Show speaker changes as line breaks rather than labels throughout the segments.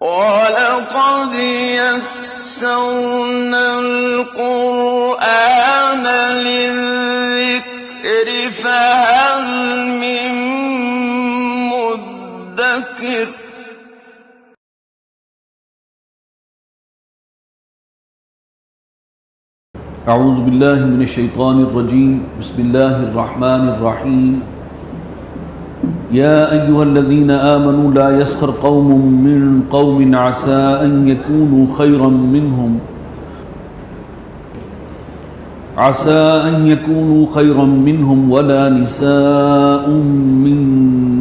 وَلَقَدْ يَسَّرْنَا الْقُرْآنَ لِلذِّكْرِ فَهَلْ مِن مُّدَّكِرٍ
اعوذ باللہ من الشیطان الرجیم بسم اللہ الرحمن الرحیم یا ایہا الذین آمنوا لا یسخر قوم من قوم عسى ان یکونوا خیرا منہم ولا نساء من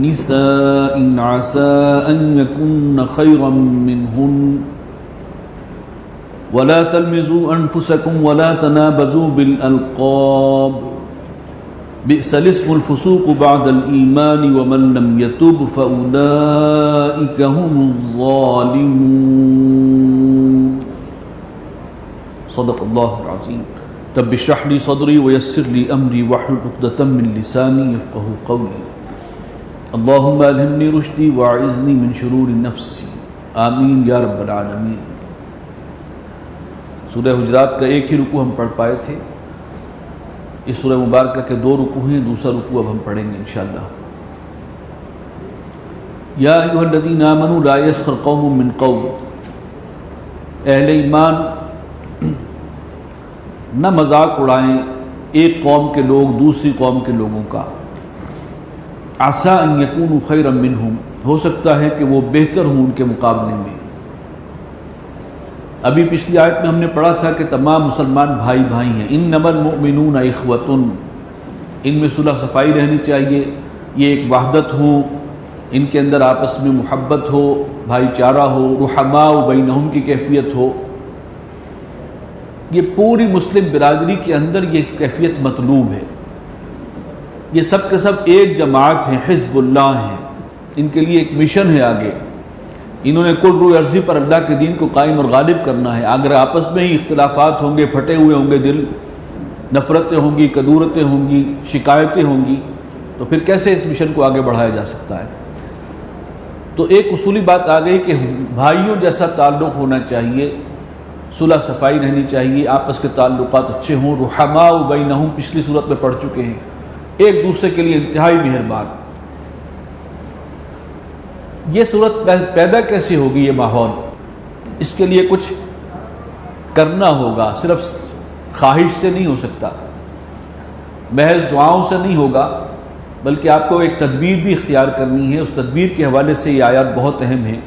نساء عسى ان یکن خیرا منہن ولا تلمزوا انفسكم ولا تنابزوا بالالقاب بئس الاسم الفسوق بعد الايمان ومن لم يتب فاولئك هم الظالمون صدق الله العظيم رب اشرح لي صدري ويسر لي امري واحلل عقدة من لساني يفقهوا قولي اللهم الهمني رشدي واعذني من شرور نفسي آمین یا رب العالمین۔ سورہ حجرات کا ایک ہی رکوع ہم پڑھ پائے تھے، اس سورہ مبارکہ کے دو رکوع ہیں، دوسرا رکوع اب ہم پڑھیں گے انشاءاللہ۔ یا ایھا الذین آمنوا لا یسخر قوم من قوم، اہل ایمان نہ مذاق اڑائیں ایک قوم کے لوگ دوسری قوم کے لوگوں کا، عسیٰ ان یکونوا خیرا منہم، ہو سکتا ہے کہ وہ بہتر ہوں ان کے مقابلے میں۔ ابھی پچھلی آیت میں ہم نے پڑھا تھا کہ تمام مسلمان بھائی بھائی ہیں، انما المؤمنون اخوۃ، ان میں صلح صفائی رہنی چاہیے، یہ ایک وحدت ہو، ان کے اندر آپس میں محبت ہو، بھائی چارہ ہو، رحماء بینہم کی کیفیت ہو۔ یہ پوری مسلم برادری کے اندر یہ کیفیت مطلوب ہے۔ یہ سب کے سب ایک جماعت ہیں، حزب اللہ ہیں، ان کے لیے ایک مشن ہے آگے، انہوں نے کل روئے عرضی پر اللہ کے دین کو قائم اور غالب کرنا ہے۔ اگر آپس میں ہی اختلافات ہوں گے، پھٹے ہوئے ہوں گے دل، نفرتیں ہوں گی، کدورتیں ہوں گی، شکایتیں ہوں گی، تو پھر کیسے اس مشن کو آگے بڑھایا جا سکتا ہے؟ تو ایک اصولی بات آ گئی کہ بھائیوں جیسا تعلق ہونا چاہیے، صلح صفائی رہنی چاہیے، آپس کے تعلقات اچھے ہوں، رحماء بینہم پچھلی صورت میں پڑھ چکے ہیں، ایک دوسرے کے لیے انتہائی مہربان۔ یہ صورت پیدا کیسے ہوگی؟ یہ ماحول، اس کے لیے کچھ کرنا ہوگا، صرف خواہش سے نہیں ہو سکتا، محض دعاؤں سے نہیں ہوگا، بلکہ آپ کو ایک تدبیر بھی اختیار کرنی ہے۔ اس تدبیر کے حوالے سے یہ آیات بہت اہم ہے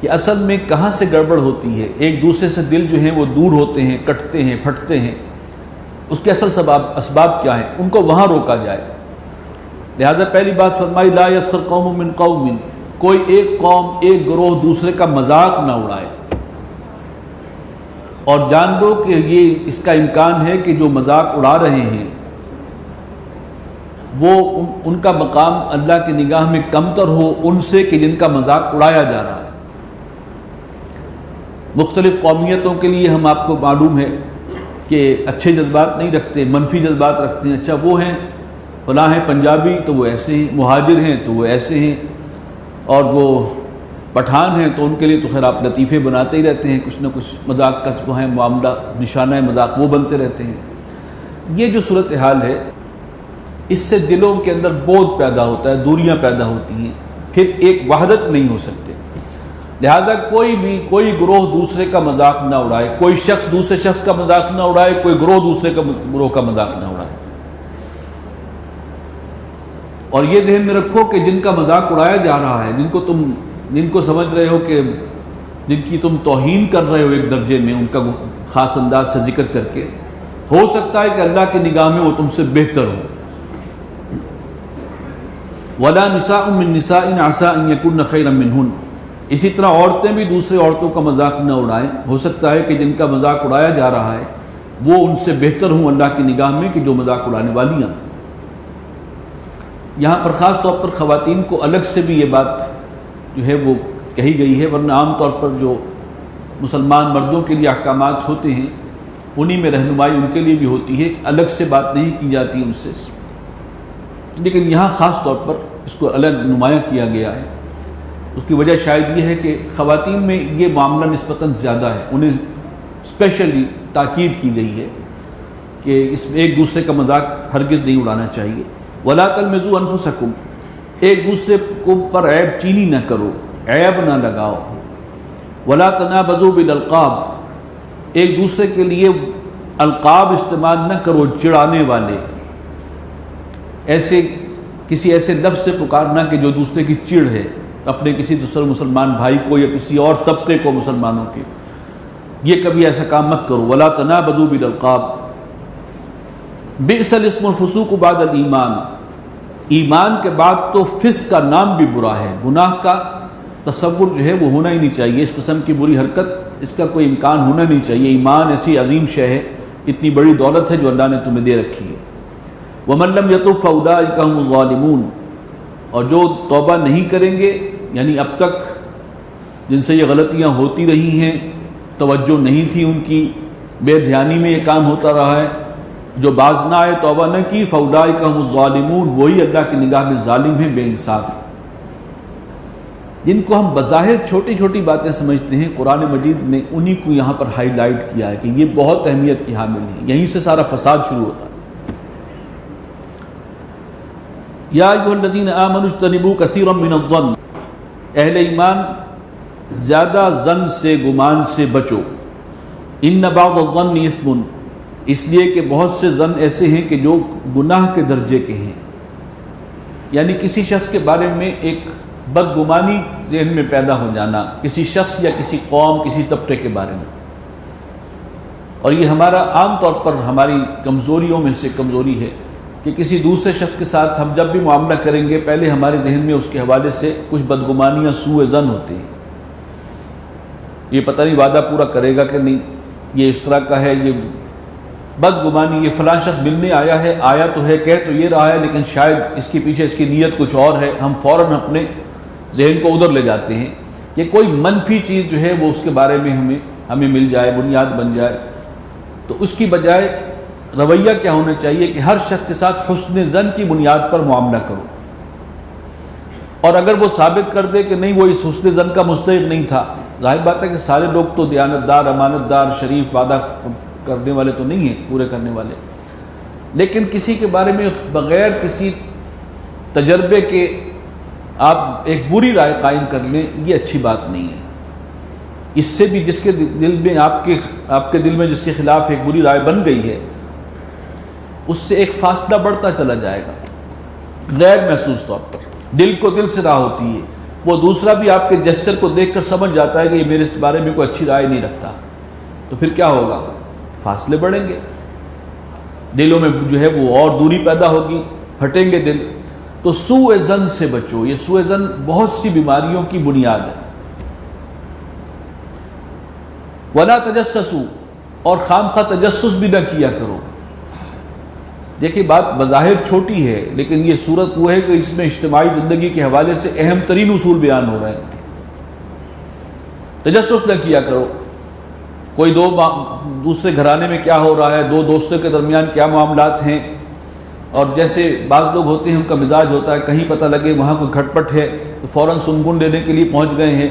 کہ اصل میں کہاں سے گڑبڑ ہوتی ہے، ایک دوسرے سے دل جو ہیں وہ دور ہوتے ہیں، کٹتے ہیں، پھٹتے ہیں، اس کے اصل اسباب کیا ہیں، ان کو وہاں روکا جائے۔ لہذا پہلی بات فرمائی لا یسخر قوم من قوم، کوئی ایک قوم ایک گروہ دوسرے کا مذاق نہ اڑائے، اور جان لو کہ یہ اس کا امکان ہے کہ جو مذاق اڑا رہے ہیں وہ ان کا مقام اللہ کی نگاہ میں کمتر ہو ان سے کہ جن کا مذاق اڑایا جا رہا ہے۔ مختلف قومیتوں کے لیے ہم آپ کو معلوم ہے کہ اچھے جذبات نہیں رکھتے، منفی جذبات رکھتے ہیں، اچھا وہ ہیں فلاں ہیں پنجابی تو وہ ایسے ہیں، مہاجر ہیں تو وہ ایسے ہیں، اور وہ پٹھان ہیں تو ان کے لیے تو خیر آپ لطیفے بناتے ہی رہتے ہیں، کچھ نہ کچھ مذاق کا جو ہے معاملہ، نشانہ مذاق وہ بنتے رہتے ہیں۔ یہ جو صورتحال ہے اس سے دلوں کے اندر بودھ پیدا ہوتا ہے، دوریاں پیدا ہوتی ہیں، پھر ایک وحدت نہیں ہو سکتے۔ لہٰذا کوئی گروہ دوسرے کا مذاق نہ اڑائے، کوئی شخص دوسرے شخص کا مذاق نہ اڑائے، کوئی گروہ دوسرے گروہ کا مذاق نہ اڑائے۔ اور یہ ذہن میں رکھو کہ جن کا مذاق اڑایا جا رہا ہے، جن کو سمجھ رہے ہو کہ جن کی تم توہین کر رہے ہو ایک درجے میں، ان کا خاص انداز سے ذکر کر کے، ہو سکتا ہے کہ اللہ کی نگاہ میں وہ تم سے بہتر ہو۔ وَلَا نِسَاءٌ مِّن نِّسَاءٍ عَسَىٰ أَن يَكُنَّ خَيْرًا مِّنْهُنَّ، اسی طرح عورتیں بھی دوسرے عورتوں کا مذاق نہ اڑائیں، ہو سکتا ہے کہ جن کا مذاق اڑایا جا رہا ہے وہ ان سے بہتر ہوں اللہ کی نگاہ میں کہ جو مذاق اڑانے والیاں۔ یہاں پر خاص طور پر خواتین کو الگ سے بھی یہ بات جو ہے وہ کہی گئی ہے، ورنہ عام طور پر جو مسلمان مردوں کے لیے احکامات ہوتے ہیں انہی میں رہنمائی ان کے لیے بھی ہوتی ہے، الگ سے بات نہیں کی جاتی ان سے، لیکن یہاں خاص طور پر اس کو الگ نمایاں کیا گیا ہے اس کی وجہ شاید یہ ہے کہ خواتین میں یہ معاملہ نسبتاً زیادہ ہے، انہیں اسپیشلی تاکید کی گئی ہے کہ اس میں ایک دوسرے کا مذاق ہرگز نہیں اڑانا چاہیے۔ وَلَا تَلْمِزُوا أَنفُسَكُمْ، ایک دوسرے کو پر عیب چینی نہ کرو، عیب نہ لگاؤ۔ وَلَا تَنَابَزُوا بِالْأَلْقَابِ، ایک دوسرے کے لیے القاب استعمال نہ کرو چڑھانے والے، کسی ایسے لفظ سے پکارنا کہ جو دوسرے کی چڑ ہے، اپنے کسی دوسرے مسلمان بھائی کو یا کسی اور طبقے کو مسلمانوں کے، یہ کبھی ایسا کام مت کرو۔ وَلَا تَنَابَزُوا بِالْأَلْقَابِ بِئْسَ الِاسْمُ الْفُسُوقُ بَعْدَ الْإِيمَانِ، ایمان کے بعد تو فسق کا نام بھی برا ہے، گناہ کا تصور جو ہے وہ ہونا ہی نہیں چاہیے، اس قسم کی بری حرکت اس کا کوئی امکان ہونا نہیں چاہیے۔ ایمان ایسی عظیم شے ہے، اتنی بڑی دولت ہے جو اللہ نے تمہیں دے رکھی ہے۔ وَمَن لَّمْ يَتُبْ فَأُولَٰئِكَ هُمُ الظَّالِمُونَ، اور جو توبہ نہیں کریں گے، یعنی اب تک جن سے یہ غلطیاں ہوتی رہی ہیں، توجہ نہیں تھی ان کی، بے دھیانی میں یہ کام ہوتا رہا ہے، جو باز نہ آئے، توبہ نہ کی، فَأُولَٰئِكَ هُمُ الظَّالِمُونَ، وہی اللہ کی نگاہ میں ظالم ہیں، بے انصاف ہیں۔ جن کو ہم بظاہر چھوٹی چھوٹی باتیں سمجھتے ہیں، قرآن مجید نے انہی کو یہاں پر ہائی لائٹ کیا ہے کہ یہ بہت اہمیت کی حامل ہیں، یہیں سے سارا فساد شروع ہوتا ہے۔ یا ایھا الذین آمنوا اجتنبوا کثیرا من الظن، اہل ایمان زیادہ ظن سے، گمان سے بچو۔ ان بعض الظن اثم، اس لیے کہ بہت سے ظن ایسے ہیں کہ جو گناہ کے درجے کے ہیں، یعنی کسی شخص کے بارے میں ایک بدگمانی ذہن میں پیدا ہو جانا، کسی شخص یا کسی قوم، کسی طبقے کے بارے میں، اور یہ ہمارا عام طور پر ہماری کمزوریوں میں سے کمزوری ہے کہ کسی دوسرے شخص کے ساتھ ہم جب بھی معاملہ کریں گے پہلے ہمارے ذہن میں اس کے حوالے سے کچھ بدگمانیاں، سوء ظن ہوتے ہیں، یہ پتہ نہیں وعدہ پورا کرے گا کہ نہیں، یہ اس طرح کا ہے، یہ بدگمانی، یہ فلاں شخص ملنے آیا ہے، آیا تو ہے، کہہ تو یہ رہا ہے، لیکن شاید اس کے پیچھے اس کی نیت کچھ اور ہے، ہم فوراً اپنے ذہن کو ادھر لے جاتے ہیں کہ کوئی منفی چیز جو ہے وہ اس کے بارے میں ہمیں مل جائے، بنیاد بن جائے۔ تو اس کی بجائے رویہ کیا ہونا چاہیے کہ ہر شخص کے ساتھ حسن ظن کی بنیاد پر معاملہ کرو، اور اگر وہ ثابت کر دے کہ نہیں وہ اس حسن ظن کا مستحق نہیں تھا، ظاہر بات ہے کہ سارے لوگ تو دیانتدار، امانت دار، شریف، وعدہ کرنے والے تو نہیں ہیں، پورے کرنے والے، لیکن کسی کے بارے میں بغیر کسی تجربے کے آپ ایک بری رائے قائم کر لیں، یہ اچھی بات نہیں ہے۔ اس سے بھی جس کے دل میں آپ کے دل میں جس کے خلاف ایک بری رائے بن گئی ہے، اس سے ایک فاصلہ بڑھتا چلا جائے گا، غیر محسوس طور پر، دل کو دل سے راہ ہوتی ہے، وہ دوسرا بھی آپ کے جسچر کو دیکھ کر سمجھ جاتا ہے کہ یہ میرے اس بارے میں کوئی اچھی رائے نہیں رکھتا، تو پھر کیا ہوگا؟ فاصلے بڑھیں گے، دلوں میں جو ہے وہ اور دوری پیدا ہوگی، پھٹیں گے دل۔ تو سوء ظن سے بچو، یہ سوء ظن بہت سی بیماریوں کی بنیاد ہے۔ ولا تجسسوا، اور خام خواہ تجسس بھی نہ کیا کرو۔ دیکھیے بات بظاہر چھوٹی ہے، لیکن یہ صورت وہ ہے کہ اس میں اجتماعی زندگی کے حوالے سے اہم ترین اصول بیان ہو رہے ہیں۔ تجسس نہ کیا کرو، کوئی دوسرے گھرانے میں کیا ہو رہا ہے، دو دوستوں کے درمیان کیا معاملات ہیں، اور جیسے بعض لوگ ہوتے ہیں ان کا مزاج ہوتا ہے کہیں پتہ لگے وہاں کوئی گھٹ پٹ ہے تو فوراً سنگن لینے کے لیے پہنچ گئے ہیں،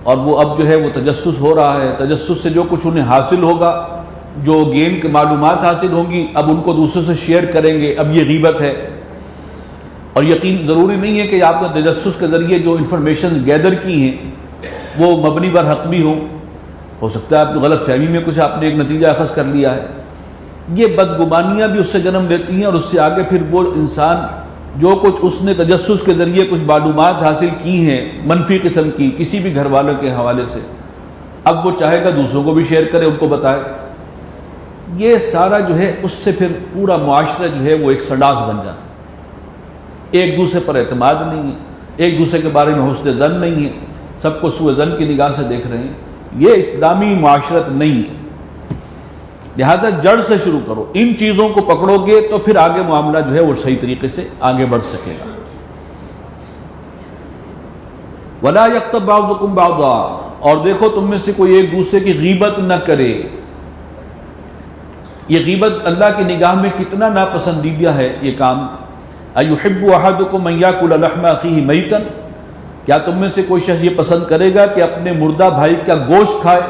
اور وہ اب جو ہے وہ تجسس ہو رہا ہے، تجسس سے جو کچھ انہیں حاصل ہوگا، جو گیم کی معلومات حاصل ہوں گی، اب ان کو دوسروں سے شیئر کریں گے، اب یہ غیبت ہے۔ اور یقین ضروری نہیں ہے کہ آپ نے تجسس کے ذریعے جو انفارمیشن گیدر کی ہیں وہ مبنی بر حق بھی ہوں، ہو سکتا ہے آپ کی غلط فہمی میں کچھ آپ نے ایک نتیجہ اخذ کر لیا ہے۔ یہ بدگمانیاں بھی اس سے جنم لیتی ہیں، اور اس سے آگے پھر وہ انسان جو کچھ اس نے تجسس کے ذریعے کچھ معلومات حاصل کی ہیں منفی قسم کی کسی بھی گھر والوں کے حوالے سے، اب وہ چاہے گا دوسروں کو بھی شیئر کرے، ان کو بتائے۔ یہ سارا جو ہے اس سے پھر پورا معاشرہ جو ہے وہ ایک سڈاس بن جاتا ہے، ایک دوسرے پر اعتماد نہیں ہے، ایک دوسرے کے بارے میں حسن ظن نہیں ہے، سب کو سوء ظن کی نگاہ سے دیکھ رہے ہیں۔ یہ اسلامی معاشرت نہیں ہے، لہٰذا جڑ سے شروع کرو، ان چیزوں کو پکڑو گے تو پھر آگے معاملہ جو ہے وہ صحیح طریقے سے آگے بڑھ سکے گا۔ وَلَا يَغْتَبْ بَعْضُكُمْ بَعْضًا، اور دیکھو تم میں سے کوئی ایک دوسرے کی غیبت نہ کرے۔ یہ غیبت اللہ کی نگاہ میں کتنا ناپسندیدہ ہے یہ کام۔ أَيُحِبُّ أَحَدُكُمْ أَن يَأْكُلَ لَحْمَ أَخِيهِ مَيْتًا، کیا تم میں سے کوئی شخص یہ پسند کرے گا کہ اپنے مردہ بھائی کا گوشت کھائے؟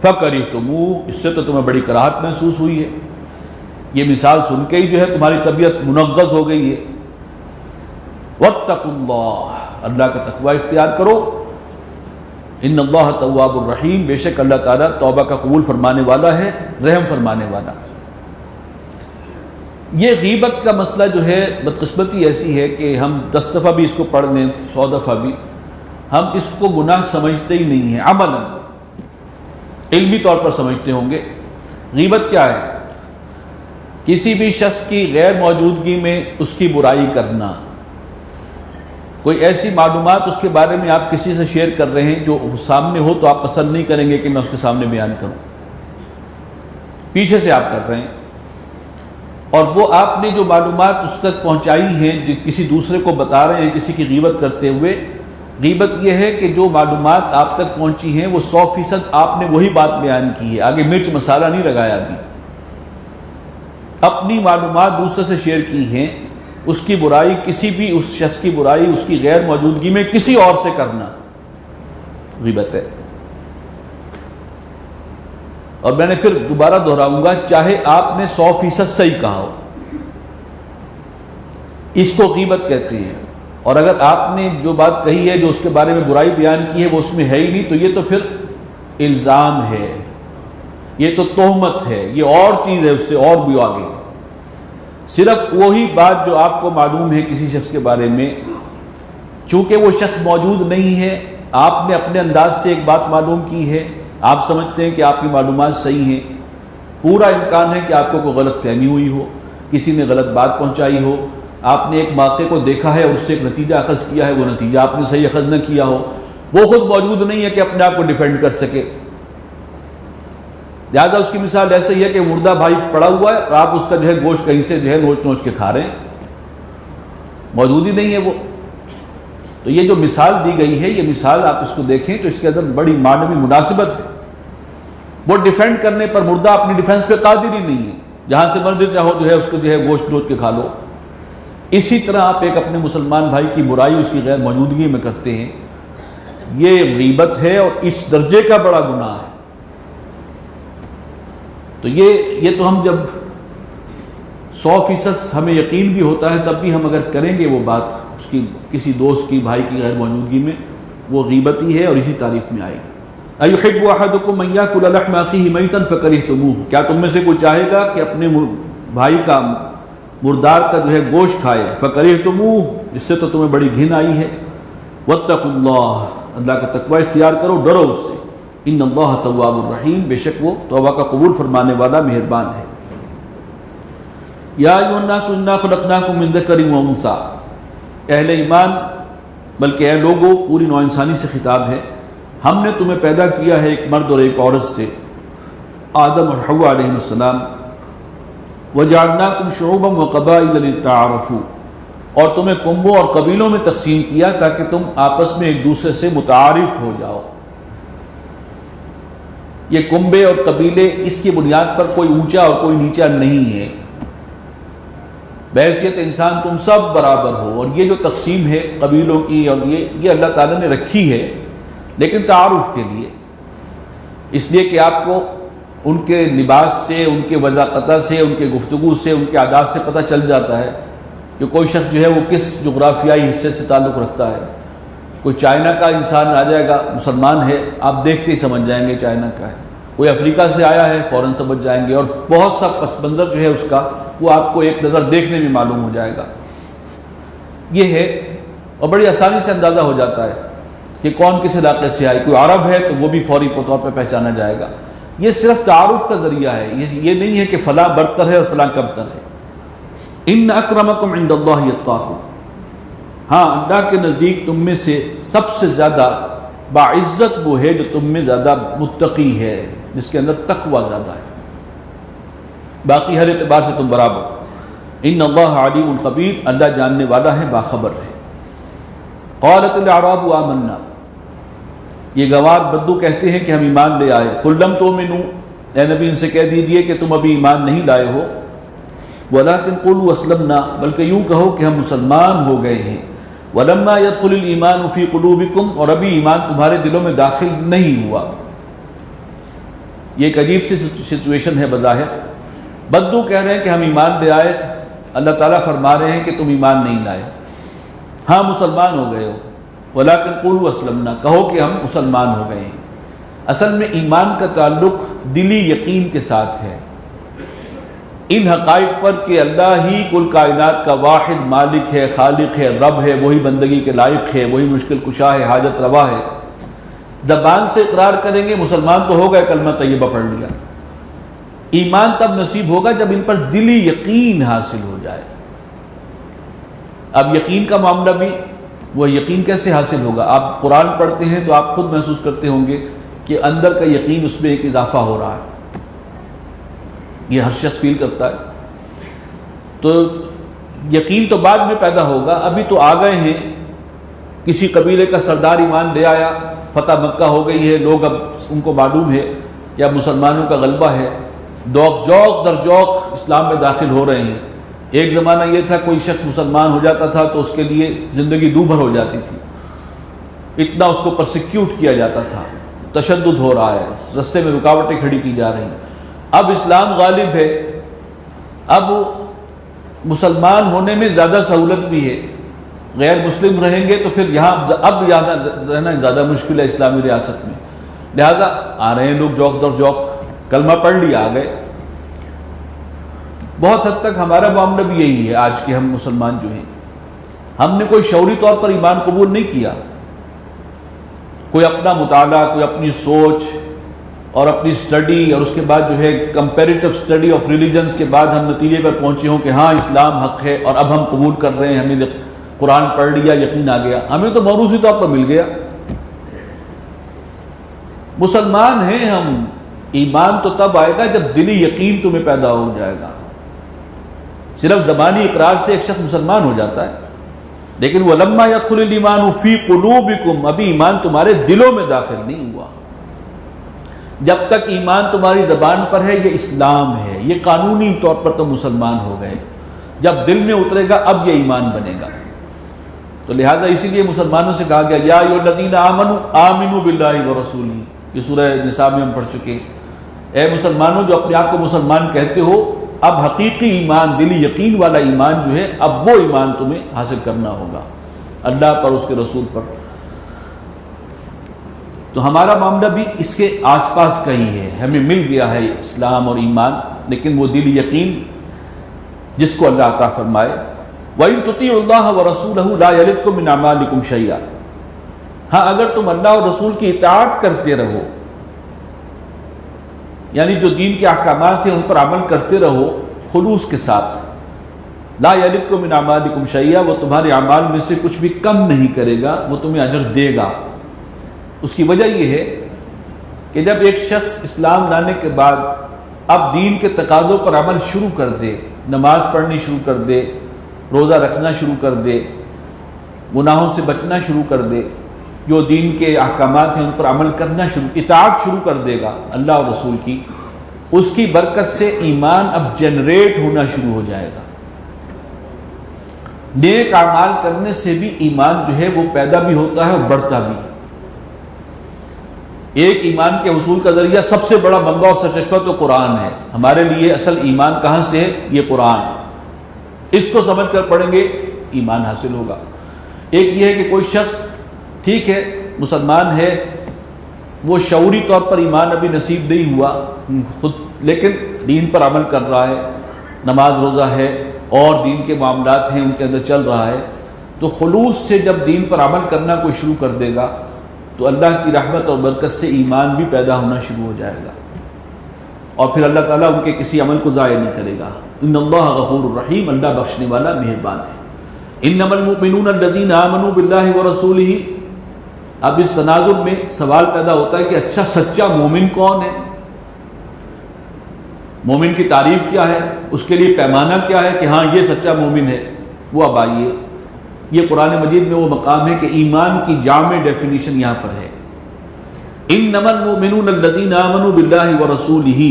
فَكَرِهْتُمُوهُ، اس سے تو تمہیں بڑی کراہت محسوس ہوئی ہے، یہ مثال سن کے ہی جو ہے تمہاری طبیعت منغص ہو گئی ہے۔ وَاتَّقُوا اللَّهَ، اللہ کا تقوی اختیار کرو۔ ان اللہ تواب الرحیم، بے شک اللہ تعالیٰ توبہ کا قبول فرمانے والا ہے، رحم فرمانے والا۔ یہ غیبت کا مسئلہ جو ہے بدقسمتی ایسی ہے کہ ہم 10 دفعہ بھی اس کو پڑھ لیں، 100 دفعہ بھی، ہم اس کو گناہ سمجھتے ہی نہیں ہیں۔ عملاً علمی طور پر سمجھتے ہوں گے۔ غیبت کیا ہے؟ کسی بھی شخص کی غیر موجودگی میں اس کی برائی کرنا، کوئی ایسی معلومات اس کے بارے میں آپ کسی سے شیئر کر رہے ہیں جو سامنے ہو تو آپ پسند نہیں کریں گے کہ میں اس کے سامنے بیان کروں، پیچھے سے آپ کر رہے ہیں، اور وہ آپ نے جو معلومات اس تک پہنچائی ہیں جو کسی دوسرے کو بتا رہے ہیں کسی کی غیبت کرتے ہوئے۔ غیبت یہ ہے کہ جو معلومات آپ تک پہنچی ہیں وہ 100% آپ نے وہی بات بیان کی ہے، آگے مرچ مسالہ نہیں لگایا ابھی، اپنی معلومات دوسرے سے شیئر کی ہیں، اس کی برائی، کسی بھی اس شخص کی برائی اس کی غیر موجودگی میں کسی اور سے کرنا غیبت ہے۔ اور میں نے پھر دوبارہ دہراؤں گا، چاہے آپ نے 100% صحیح کہا ہو، اس کو غیبت کہتے ہیں، اور اگر آپ نے جو بات کہی ہے جو اس کے بارے میں برائی بیان کی ہے وہ اس میں ہے ہی نہیں، تو یہ تو پھر الزام ہے، یہ تو تہمت ہے، یہ اور چیز ہے، اس سے اور بھی آگے۔ صرف وہی بات جو آپ کو معلوم ہے کسی شخص کے بارے میں، چونکہ وہ شخص موجود نہیں ہے، آپ نے اپنے انداز سے ایک بات معلوم کی ہے، آپ سمجھتے ہیں کہ آپ کی معلومات صحیح ہیں، پورا امکان ہے کہ آپ کو کوئی غلط فہمی ہوئی ہو، کسی نے غلط بات پہنچائی ہو، آپ نے ایک واقعے کو دیکھا ہے اور اس سے ایک نتیجہ اخذ کیا ہے، وہ نتیجہ آپ نے صحیح اخذ نہ کیا ہو، وہ خود موجود نہیں ہے کہ اپنے آپ کو ڈیفینڈ کر سکے۔ لہٰذا اس کی مثال ایسے ہی ہے کہ مردہ بھائی پڑا ہوا ہے اور آپ اس کا جو ہے گوشت کہیں سے جو ہے نوچ نوچ کے کھا رہے ہیں، موجود ہی نہیں ہے وہ۔ تو یہ جو مثال دی گئی ہے، یہ مثال آپ اس کو دیکھیں تو اس کے اندر بڑی معنوی مناسبت ہے۔ وہ ڈیفینڈ کرنے پر، مردہ اپنی ڈیفینس پہ قادر ہی نہیں ہے، جہاں سے مرضی چاہو جو ہے اس کو جو ہے گوشت نوچ کے کھا لو۔ اسی طرح آپ ایک اپنے مسلمان بھائی کی برائی اس کی غیر موجودگی میں کرتے ہیں، یہ غیبت ہے اور اس درجے کا بڑا گناہ ہے۔ تو یہ تو ہم جب 100% ہمیں یقین بھی ہوتا ہے تب بھی ہم اگر کریں گے وہ بات اس کی کسی دوست کی، بھائی کی غیر موجودگی میں، وہ غیبت ہی ہے اور اسی تعریف میں آئے گی۔ أَيُحِبُّ أَحَدُكُمْ أَن يَأْكُلَ لَحْمَ أَخِيهِ مَيْتًا فَكَرِهْتُمُوهُ، کیا تم میں سے کوئی چاہے گا کہ اپنے بھائی کا، مردار کا جو ہے گوشت کھائے؟ فَكَرِهْتُمُوهُ، اس سے تو تمہیں بڑی گھن آئی ہے۔ وَاتَّقُوا اللَّهَ، اللہ کا تقوی اختیار کرو، ڈرو اس سے۔ ان اللہ تواب الرحیم، بے شک وہ توبہ کا قبول فرمانے والا مہربان ہے۔ یا ایھا الناس انا خلقناکم من ذکر و انثی، اہل ایمان بلکہ اے لوگوں، پوری نوع انسانی سے خطاب ہے، ہم نے تمہیں پیدا کیا ہے ایک مرد اور ایک عورت سے، آدم اور حوا علیہ السلام، وجعلناکم شعوبا وقبائل لتعارفوا، اور تمہیں کنبوں اور قبیلوں میں تقسیم کیا تاکہ تم آپس میں ایک دوسرے سے متعارف ہو جاؤ۔ یہ کنبے اور قبیلے، اس کی بنیاد پر کوئی اونچا اور کوئی نیچا نہیں ہے، بحیثیت انسان تم سب برابر ہو۔ اور یہ جو تقسیم ہے قبیلوں کی اور یہ اللہ تعالیٰ نے رکھی ہے، لیکن تعارف کے لیے، اس لیے کہ آپ کو ان کے لباس سے، ان کے وضاقتہ سے، ان کے گفتگو سے، ان کے عادات سے پتہ چل جاتا ہے کہ کوئی شخص جو ہے وہ کس جغرافیائی حصے سے تعلق رکھتا ہے۔ کوئی چائنا کا انسان آ جائے گا، مسلمان ہے، آپ دیکھتے ہی سمجھ جائیں گے چائنا کا ہے۔ کوئی افریقہ سے آیا ہے، فوراً سمجھ جائیں گے، اور بہت سا پس منظر جو ہے اس کا وہ آپ کو ایک نظر دیکھنے میں معلوم ہو جائے گا۔ یہ ہے، اور بڑی آسانی سے اندازہ ہو جاتا ہے کہ کون کس علاقے سے آئی۔ کوئی عرب ہے تو وہ بھی فوری طور پہ پہچانا جائے گا۔ یہ صرف تعارف کا ذریعہ ہے، یہ نہیں ہے کہ فلاں برتر ہے اور فلاں کمتر ہے۔ ان اکرمکم عند اللہ اتقاکم، ہاں اللہ کے نزدیک تم میں سے سب سے زیادہ باعزت وہ ہے جو تم میں زیادہ متقی ہے، جس کے اندر تقوی زیادہ ہے، باقی ہر اعتبار سے تم برابر ہو۔ ان اللہ علیم خبیر، اللہ جاننے والا ہے، باخبر ہے۔ قالت الاعراب آمنا، یہ گوار بدو کہتے ہیں کہ ہم ایمان لے آئے۔ قل لم تؤمنوا، اے نبی ان سے کہہ دیجئے کہ تم ابھی ایمان نہیں لائے ولکن قولوا اسلمنا، بلکہ یوں کہو کہ ہم مسلمان ہو گئے ہیں۔ وَلَمَّا يَدْخُلِ الْإِيمَانُ فِي قُلُوبِكُمْ، اور ابھی ایمان تمہارے دلوں میں داخل نہیں ہوا۔ یہ ایک عجیب سی سچویشن ہے بظاہر۔ بدو کہہ رہے ہیں کہ ہم ایمان لے آئے، اللہ تعالیٰ فرما رہے ہیں کہ تم ایمان نہیں لائے، ہاں مسلمان ہو گئے ہو، وَلَكِنْ قُولُوا أَسْلَمْنَا، کہو کہ ہم مسلمان ہو گئے ہیں۔ اصل میں ایمان کا تعلق دلی یقین کے ساتھ ہے، ان حقائق پر کہ اللہ ہی کل کائنات کا واحد مالک ہے، خالق ہے، رب ہے، وہی بندگی کے لائق ہے، وہی مشکل کشا ہے، حاجت روا ہے۔ زبان سے اقرار کریں گے مسلمان تو ہو گئے، کلمہ طیبہ پڑھ لیا۔ ایمان تب نصیب ہوگا جب ان پر دلی یقین حاصل ہو جائے۔ اب یقین کا معاملہ بھی، وہ یقین کیسے حاصل ہوگا؟ آپ قرآن پڑھتے ہیں تو آپ خود محسوس کرتے ہوں گے کہ اندر کا یقین اس میں ایک اضافہ ہو رہا ہے، یہ ہر شخص فیل کرتا ہے۔ تو یقین تو بعد میں پیدا ہوگا، ابھی تو آ گئے ہیں، کسی قبیلے کا سردار ایمان لے آیا، فتح مکہ ہو گئی ہے، لوگ اب ان کو معلوم ہے کہ اب مسلمانوں کا غلبہ ہے، جوق در جوق اسلام میں داخل ہو رہے ہیں۔ ایک زمانہ یہ تھا کوئی شخص مسلمان ہو جاتا تھا تو اس کے لیے زندگی دو بھر ہو جاتی تھی، اتنا اس کو پرسیکیوٹ کیا جاتا تھا، تشدد ہو رہا ہے، رستے میں رکاوٹیں کھڑی کی جا رہی ہیں۔ اب اسلام غالب ہے، اب مسلمان ہونے میں زیادہ سہولت بھی ہے، غیر مسلم رہیں گے تو پھر یہاں اب رہنا زیادہ مشکل ہے اسلامی ریاست میں، لہٰذا آ رہے ہیں لوگ جوق در جوق، کلمہ پڑھ لیا، آ گئے۔ بہت حد تک ہمارا معاملہ بھی یہی ہے آج کے ہم مسلمان جو ہیں، ہم نے کوئی شعوری طور پر ایمان قبول نہیں کیا، کوئی اپنا مطالعہ، کوئی اپنی سوچ اور اپنی سٹڈی، اور اس کے بعد جو ہے کمپیریٹیو سٹڈی آف ریلیجنز کے بعد ہم نتیجے پر پہنچے ہوں کہ ہاں اسلام حق ہے اور اب ہم قبول کر رہے ہیں، ہمیں قرآن پڑھ لیا، یقین آ گیا، ہمیں تو موروثی طور پر مل گیا، مسلمان ہیں ہم۔ ایمان تو تب آئے گا جب دلی یقین تمہیں پیدا ہو جائے گا۔ صرف زبانی اقرار سے ایک شخص مسلمان ہو جاتا ہے، لیکن وَلَمَّا يَدْخُلِ الْإِيمَانُ فِي قُلُوبِكُمْ، ابھی ایمان تمہارے دلوں میں داخل نہیں ہوا۔ جب تک ایمان تمہاری زبان پر ہے یہ اسلام ہے، یہ قانونی طور پر تم مسلمان ہو گئے، جب دل میں اترے گا اب یہ ایمان بنے گا۔ تو لہٰذا اسی لیے مسلمانوں سے کہا گیا یا ایھا الذین آمنوا آمنوا باللہ ورسولہ، یہ سورہ نساء میں ہم پڑھ چکے، اے مسلمانوں جو اپنے آپ کو مسلمان کہتے ہو، اب حقیقی ایمان، دلی یقین والا ایمان جو ہے، اب وہ ایمان تمہیں حاصل کرنا ہوگا اللہ پر، اس کے رسول پر۔ تو ہمارا معاملہ بھی اس کے آس پاس کا ہی ہے، ہمیں مل گیا ہے اسلام اور ایمان، لیکن وہ دلی یقین جس کو اللہ عطا فرمائے۔ وَإِن تُطِيعُوا اللَّهَ وَرَسُولَهُ لَا يَلِدْكُم مِّنْ أَعْمَالِكُمْ شَيْئًا، ہاں اگر تم اللہ اور رسول کی اطاعت کرتے رہو، یعنی جو دین کے احکامات ہیں ان پر عمل کرتے رہو خلوص کے ساتھ، لا یلدکم من اعمالکم شیئا، وہ تمہارے اعمال میں سے کچھ بھی کم نہیں کرے گا، وہ تمہیں اجر دے گا۔ اس کی وجہ یہ ہے کہ جب ایک شخص اسلام لانے کے بعد اب دین کے تقاضوں پر عمل شروع کر دے، نماز پڑھنی شروع کر دے، روزہ رکھنا شروع کر دے، گناہوں سے بچنا شروع کر دے، جو دین کے احکامات ہیں ان پر عمل کرنا اطاعت شروع کر دے گا اللہ اور رسول کی، اس کی برکت سے ایمان اب جنریٹ ہونا شروع ہو جائے گا۔ نیک اعمال کرنے سے بھی ایمان جو ہے وہ پیدا بھی ہوتا ہے اور بڑھتا بھی۔ ایک ایمان کے حصول کا ذریعہ سب سے بڑا منبع اور سرچشمہ تو قرآن ہے۔ ہمارے لیے اصل ایمان کہاں سے ہے؟ یہ قرآن، اس کو سمجھ کر پڑھیں گے ایمان حاصل ہوگا۔ ایک یہ ہے کہ کوئی شخص ٹھیک ہے مسلمان ہے، وہ شعوری طور پر ایمان ابھی نصیب نہیں ہوا خود، لیکن دین پر عمل کر رہا ہے، نماز روزہ ہے اور دین کے معاملات ہیں ان کے اندر چل رہا ہے، تو خلوص سے جب دین پر عمل کرنا کوئی شروع کر دے گا تو اللہ کی رحمت اور برکت سے ایمان بھی پیدا ہونا شروع ہو جائے گا، اور پھر اللہ تعالیٰ ان کے کسی عمل کو ضائع نہیں کرے گا۔ ان اللہ غفور الرحیم، اللہ بخشنے والا مہربان ہے۔ انما المؤمنون الذین آمنوا باللہ ورسولہ، اب اس تناظر میں سوال پیدا ہوتا ہے کہ اچھا سچا مومن کون ہے؟ مومن کی تعریف کیا ہے؟ اس کے لیے پیمانہ کیا ہے کہ ہاں یہ سچا مومن ہے؟ وہ اب آئیے، یہ قرآن مجید میں وہ مقام ہے کہ ایمان کی جامع ڈیفینیشن یہاں پر ہے۔ انما المؤمنون الذین آمنوا باللہ ورسولہ،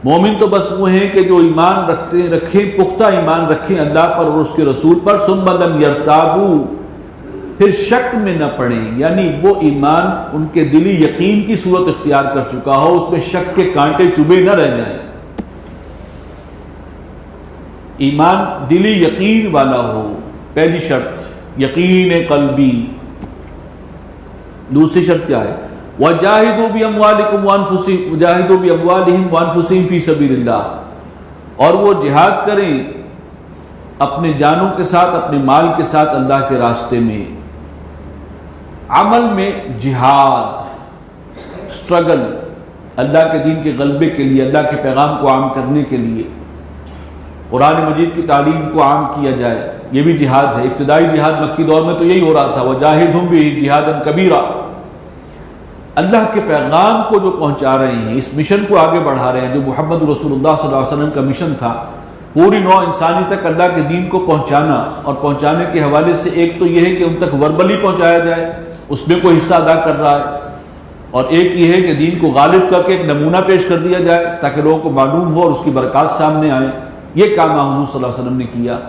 مومن تو بس وہ ہیں کہ جو ایمان رکھیں، پختہ ایمان رکھیں اللہ پر اور اس کے رسول پر، ثم لم یرتابوا، پھر شک میں نہ پڑیں، یعنی وہ ایمان ان کے دلی یقین کی صورت اختیار کر چکا ہو، اس میں شک کے کانٹے چبھے نہ رہ جائیں، ایمان دلی یقین والا ہو، پہلی شرط یقین قلبی۔ دوسری شرط کیا ہے؟ وَجَاهِدُوا بِأَمْوَالِكُمْ وَأَنفُسِكُمْ وَجَاهِدُوا بِأَمْوَالِهِمْ وَأَنفُسِهِمْ فِي سَبِيلِ اللَّهِ، اور وہ جہاد کریں اپنے جانوں کے ساتھ، اپنے مال کے ساتھ اللہ کے راستے میں۔ عمل میں جہاد، سٹرگل، اللہ کے دین کے غلبے کے لیے، اللہ کے پیغام کو عام کرنے کے لیے، قرآن مجید کی تعلیم کو عام کیا جائے، یہ بھی جہاد ہے۔ ابتدائی جہاد مکی دور میں تو یہی ہو رہا تھا، وَجَاهِدْهُمْ بِهِ جِهَادًا كَبِيرًا، اللہ کے پیغام کو جو پہنچا رہے ہیں، اس مشن کو آگے بڑھا رہے ہیں جو محمد رسول اللہ صلی اللہ علیہ وسلم کا مشن تھا، پوری نوع انسانی تک اللہ کے دین کو پہنچانا، اور پہنچانے کے حوالے سے ایک تو یہ ہے کہ ان تک وربلی پہنچایا جائے، اس میں کوئی حصہ ادا کر رہا ہے، اور ایک یہ ہے کہ دین کو غالب کر کے ایک نمونہ پیش کر دیا جائے تاکہ لوگوں کو معلوم ہو اور اس کی برکات سامنے آئیں۔ یہ کام حضور صلی اللہ علیہ وسلم نے کیا۔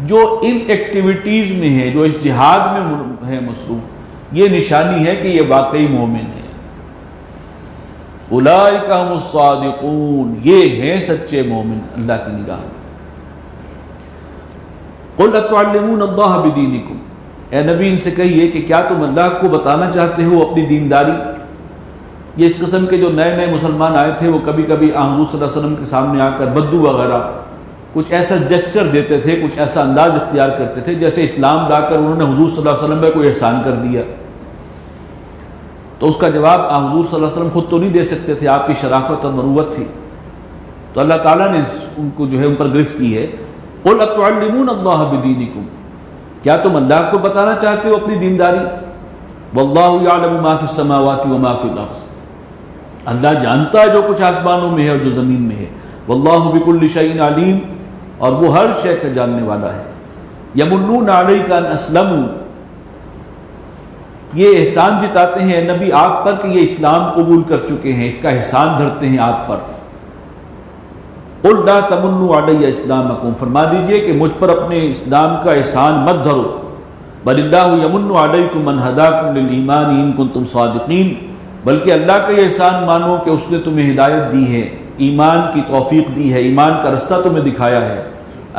جو ان ایکٹیویٹیز میں ہے، جو اس جہاد میں ہے مصروف، یہ نشانی ہے کہ یہ واقعی مومن ہے۔ اولئک هم الصادقون، یہ ہیں سچے مومن اللہ کی نگاہ میں۔ قل اتعلمون اللہ بدینکم، اے نبی ان سے کہیے کہ کیا تم اللہ کو بتانا چاہتے ہو اپنی دینداری؟ یہ اس قسم کے جو نئے نئے مسلمان آئے تھے وہ کبھی کبھی حضور صلی اللہ علیہ وسلم کے سامنے آ کر بدو وغیرہ کچھ ایسا جسچر دیتے تھے، کچھ ایسا انداز اختیار کرتے تھے جیسے اسلام لا کر انہوں نے حضور صلی اللہ علیہ وسلم پہ کوئی احسان کر دیا۔ تو اس کا جواب حضور صلی اللہ علیہ وسلم خود تو نہیں دے سکتے تھے، آپ کی شرافت اور مروت تھی، تو اللہ تعالیٰ نے ان کو جو ہے ان پر گرفت کی ہے۔ قل اتعلمون اللہ بدینکم، کیا تم اللہ کو بتانا چاہتے ہو اپنی دینداری؟ واللہ یعلم ما فی السماوات وما فی الارض، اللہ جانتا ہے جو کچھ آسمانوں میں ہے اور جو زمین میں ہے۔ واللہ بکل شیء علیم، اور وہ ہر شے کا جاننے والا ہے۔ یمنون علیک ان اسلموا، یہ احسان جتاتے ہیں اے نبی آپ پر کہ یہ اسلام قبول کر چکے ہیں، اس کا احسان دھرتے ہیں آپ پر۔ قل لا تمنوا علی اسلامکم، فرما دیجئے کہ مجھ پر اپنے اسلام کا احسان مت دھرو، بل اللہ یمن علیکم ان ہداکم للایمان ان کنتم صادقین، بلکہ اللہ کا یہ احسان مانو کہ اس نے تمہیں ہدایت دی ہے، ایمان کی توفیق دی ہے، ایمان کا رستہ تمہیں دکھایا ہے۔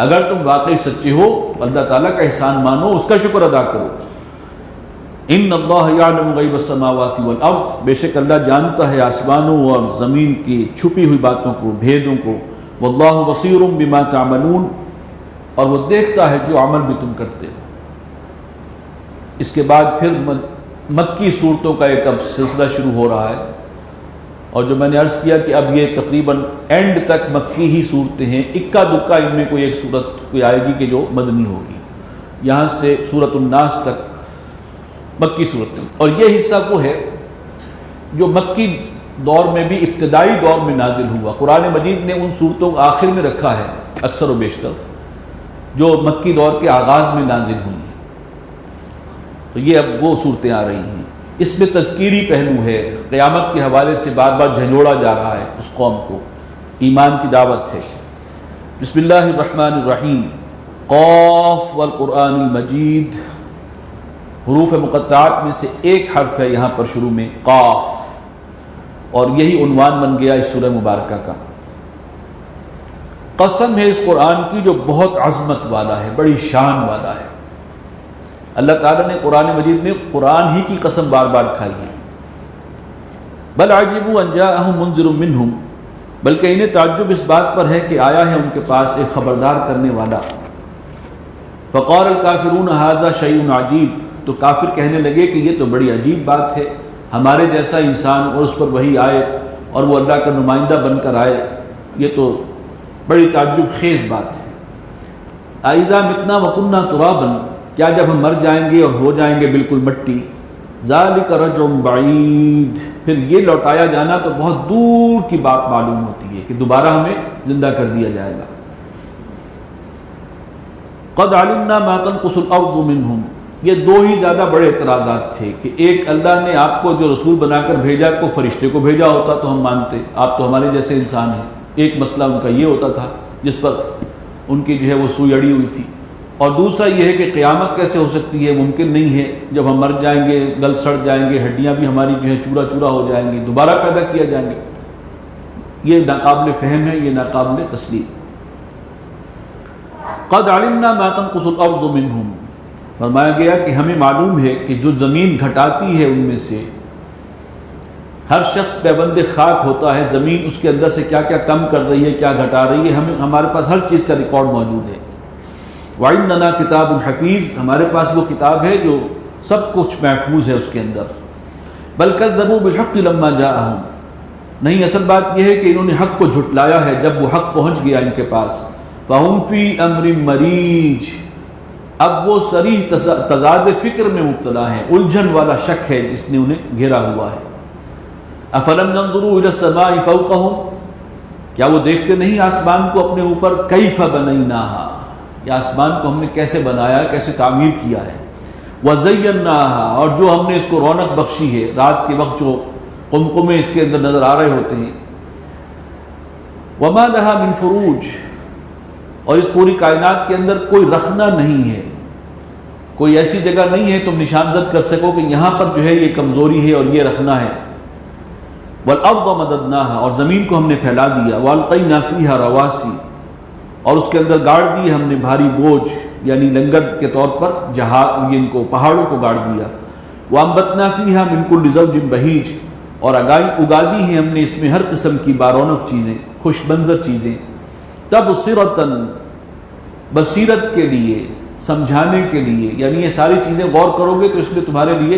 اگر تم واقعی سچے ہو تو اللہ تعالیٰ کا احسان مانو، اس کا شکر ادا کرو۔ ان اللہ یعلم غیب السماوات والارض، بے شک اللہ جانتا ہے آسمانوں اور زمین کی چھپی ہوئی باتوں کو، بھیدوں کو۔ واللہ بصیر بما تعملون، اور وہ دیکھتا ہے جو عمل بھی تم کرتے ہو۔ اس کے بعد پھر مکی صورتوں کا ایک اب سلسلہ شروع ہو رہا ہے، اور جو میں نے عرض کیا کہ اب یہ تقریباً اینڈ تک مکی ہی صورتیں ہیں، اکا دکا ان میں کوئی ایک صورت کوئی آئے گی کہ جو مدنی ہوگی، یہاں سے سورۃ الناس تک مکی صورتیں، اور یہ حصہ وہ ہے جو مکی دور میں بھی ابتدائی دور میں نازل ہوا۔ قرآن مجید نے ان صورتوں کو آخر میں رکھا ہے اکثر و بیشتر، جو مکی دور کے آغاز میں نازل ہوئی ہیں، تو یہ اب وہ صورتیں آ رہی ہیں۔ اس میں تذکیری پہلو ہے، قیامت کے حوالے سے بار بار جھنجھوڑا جا رہا ہے اس قوم کو، ایمان کی دعوت ہے۔ بسم اللہ الرحمن الرحیم، قاف والقرآن المجید، حروف مقطعات میں سے ایک حرف ہے یہاں پر شروع میں، قاف، اور یہی عنوان بن گیا اس سورہ مبارکہ کا۔ قسم ہے اس قرآن کی جو بہت عظمت والا ہے، بڑی شان والا ہے۔ اللہ تعالیٰ نے قرآن مجید میں قرآن ہی کی قسم بار بار کھائی ہے۔ بل عجبوا ان جاءهم منذر منہم، بلکہ انہیں تعجب اس بات پر ہے کہ آیا ہے ان کے پاس ایک خبردار کرنے والا۔ فقال الکافرون ھذا شیء عجیب، تو کافر کہنے لگے کہ یہ تو بڑی عجیب بات ہے، ہمارے جیسا انسان اور اس پر وحی آئے اور وہ اللہ کا نمائندہ بن کر آئے، یہ تو بڑی تعجب خیز بات ہے۔ اذا متنا وکنا ترابا، کیا جب ہم مر جائیں گے اور ہو جائیں گے بالکل مٹی، ذالک رجع بعید، پھر یہ لوٹایا جانا تو بہت دور کی بات معلوم ہوتی ہے کہ دوبارہ ہمیں زندہ کر دیا جائے گا۔ قد علمنا ما تنقص الارض منہم، یہ دو ہی زیادہ بڑے اعتراضات تھے کہ ایک، اللہ نے آپ کو جو رسول بنا کر بھیجا کو فرشتے کو بھیجا ہوتا تو ہم مانتے، آپ تو ہمارے جیسے انسان ہیں۔ ایک مسئلہ ان کا یہ ہوتا تھا جس پر ان کی جو ہے وہ سوئی اڑی ہوئی تھی۔ اور دوسرا یہ ہے کہ قیامت کیسے ہو سکتی ہے، ممکن نہیں ہے، جب ہم مر جائیں گے، گل سڑ جائیں گے، ہڈیاں بھی ہماری جو ہے چورا چورا ہو جائیں گی، دوبارہ پیدا کیا جائیں گے، یہ ناقابل فہم ہے، یہ ناقابل تسلیم۔ قد علمنا ما تنقص الارض منہم، فرمایا گیا کہ ہمیں معلوم ہے کہ جو زمین گھٹاتی ہے ان میں سے، ہر شخص پیوند خاک ہوتا ہے، زمین اس کے اندر سے کیا کیا کم کر رہی ہے، کیا گھٹا رہی ہے، ہمارے پاس ہر چیز کا ریکارڈ موجود ہے۔ وَعِندَنَا كِتَابٌ حَفِيظٌ، ہمارے پاس وہ کتاب ہے جو سب کچھ محفوظ ہے اس کے اندر۔ بل كذبوا بالحق لما جاءهم، نہیں، اصل بات یہ ہے کہ انہوں نے حق کو جھٹلایا ہے جب وہ حق پہنچ گیا ان کے پاس۔ فَهُمْ فِي أَمْرٍ مَرِيجٍ، اب وہ صریح تضاد فکر میں مبتلا ہیں، الجھن والا شک ہے اس نے انہیں گھیرا ہوا ہے۔ افلم ينظروا الى السماء فوقهم، کیا وہ دیکھتے نہیں آسمان کو اپنے اوپر، کیف بنیناها، یہ آسمان کو ہم نے کیسے بنایا ہے، کیسے تعمیر کیا ہے، وزیناها، اور جو ہم نے اس کو رونق بخشی ہے، رات کے وقت جو قمقمے اس کے اندر نظر آ رہے ہوتے ہیں، وما لها من فروج، اور اس پوری کائنات کے اندر کوئی رخنہ نہیں ہے، کوئی ایسی جگہ نہیں ہے تم نشان زد کر سکو کہ یہاں پر جو ہے یہ کمزوری ہے اور یہ رخنہ ہے۔ والارض مددناها، اور زمین کو ہم نے پھیلا دیا، والقینا فیہا رواسی، اور اس کے اندر گاڑ دی ہم نے بھاری بوجھ، یعنی لنگر کے طور پر ان کو پہاڑوں کو گاڑ دیا۔ وانبتنا فیہا من کل زوج بہیج، اور اگا دی ہیں ہم نے اس میں ہر قسم کی بارونق چیزیں، خوش منظر چیزیں، تبصرۃ، بصیرت کے لیے، سمجھانے کے لیے، یعنی یہ ساری چیزیں غور کرو گے تو اس میں تمہارے لیے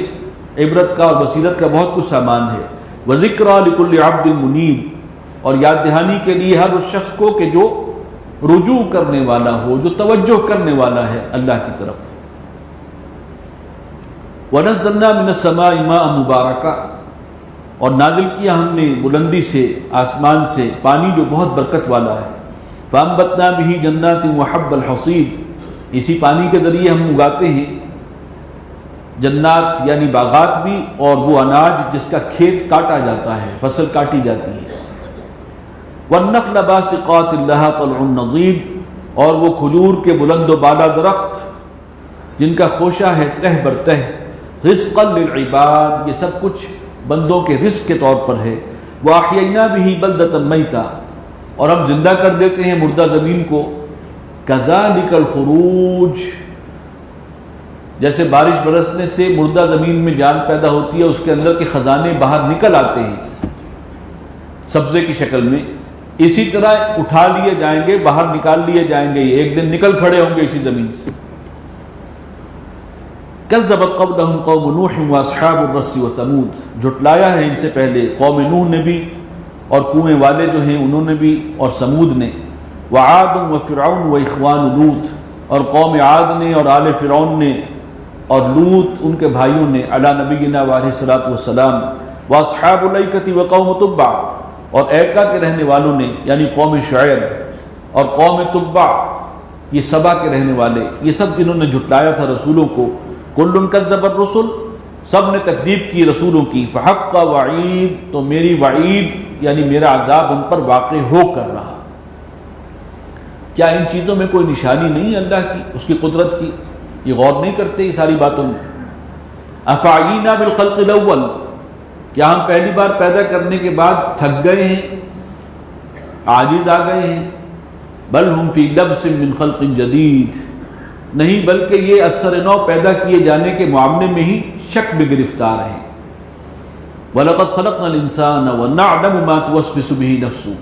عبرت کا اور بصیرت کا بہت کچھ سامان ہے۔ وَذِكْرَى لِكُلِّ عَبْدٍ مُنِيبٍ، اور یاد دہانی کے لیے ہر اس شخص کو کہ جو رجوع کرنے والا ہو، جو توجہ کرنے والا ہے اللہ کی طرف۔ وَنَزَّلْنَا مِنَ السَّمَاءِ مَاءً مُبَارَكًا، اور نازل کیا ہم نے بلندی سے، آسمان سے، پانی جو بہت برکت والا ہے۔ فَأَنبَتْنَا بِهِ جَنَّاتٍ وَحَبَّ الْحَصِيدِ، اسی پانی کے ذریعے ہم اگاتے ہیں جنات یعنی باغات بھی، اور وہ اناج جس کا کھیت کاٹا جاتا ہے، فصل کاٹی جاتی ہے۔ وَالنَّخْلَ بَاسِقَاتٍ لَهَا طَلْعٌ نَضِيدٌ، اور وہ کھجور کے بلند و بالا درخت جن کا خوشہ ہے تہ بر تہ۔ رِزْقًا لِلْعِبَادِ، یہ سب کچھ بندوں کے رزق کے طور پر ہے۔ وَأَحْيَيْنَا بِهِ بَلْدَةً مَيْتًا، اور ہم زندہ کر دیتے ہیں مردہ زمین کو۔ كَذَلِكَ الْخُرُوجُ، جیسے بارش برسنے سے مردہ زمین میں جان پیدا ہوتی ہے، اس کے اندر کے خزانے باہر نکل آتے ہیں سبزے کی شکل میں، اسی طرح اٹھا لیے جائیں گے، باہر نکال لیے جائیں گے، ایک دن نکل کھڑے ہوں گے اسی زمین سے۔ کذبت قبلہم قوم نوح واصحاب الرس وثمود، جھٹلایا ہے ان سے پہلے قوم نوح نے بھی، اور کنویں والے جو ہیں انہوں نے بھی، اور سمود نے۔ وعاد وفرعون واخوان لوط، اور قوم عاد نے اور آل فرعون نے اور لوط ان کے بھائیوں نے، علی نبینا علیہ الصلوۃ والسلام۔ واصحاب الایکۃ وقوم تبع، اور ایکا کے رہنے والوں نے یعنی قوم شعیب اور قوم تبع، یہ سبا کے رہنے والے، یہ سب جنہوں نے جھٹلایا تھا رسولوں کو۔ کل کذب الرسل، سب نے تکذیب کی رسولوں کی۔ فحق وعید، تو میری وعید یعنی میرا عذاب ان پر واقع ہو کر رہا۔ کیا ان چیزوں میں کوئی نشانی نہیں ہے اللہ کی، اس کی قدرت کی؟ یہ غور نہیں کرتے یہ ساری باتوں میں؟ افعینا بالخلق الاول، کیا ہم پہلی بار پیدا کرنے کے بعد تھک گئے ہیں، عاجز آ گئے ہیں؟ بل ہم فی لبس من خلق جدید، نہیں بلکہ یہ اثر نو پیدا کیے جانے کے معاملے میں ہی شک میں گرفتار ہیں۔ وَلَقَدْ خَلَقْنَا الْإِنسَانَ وَنَعْلَمُ مَا تُوَسْوِسُ بِهِ نَفْسُهُ،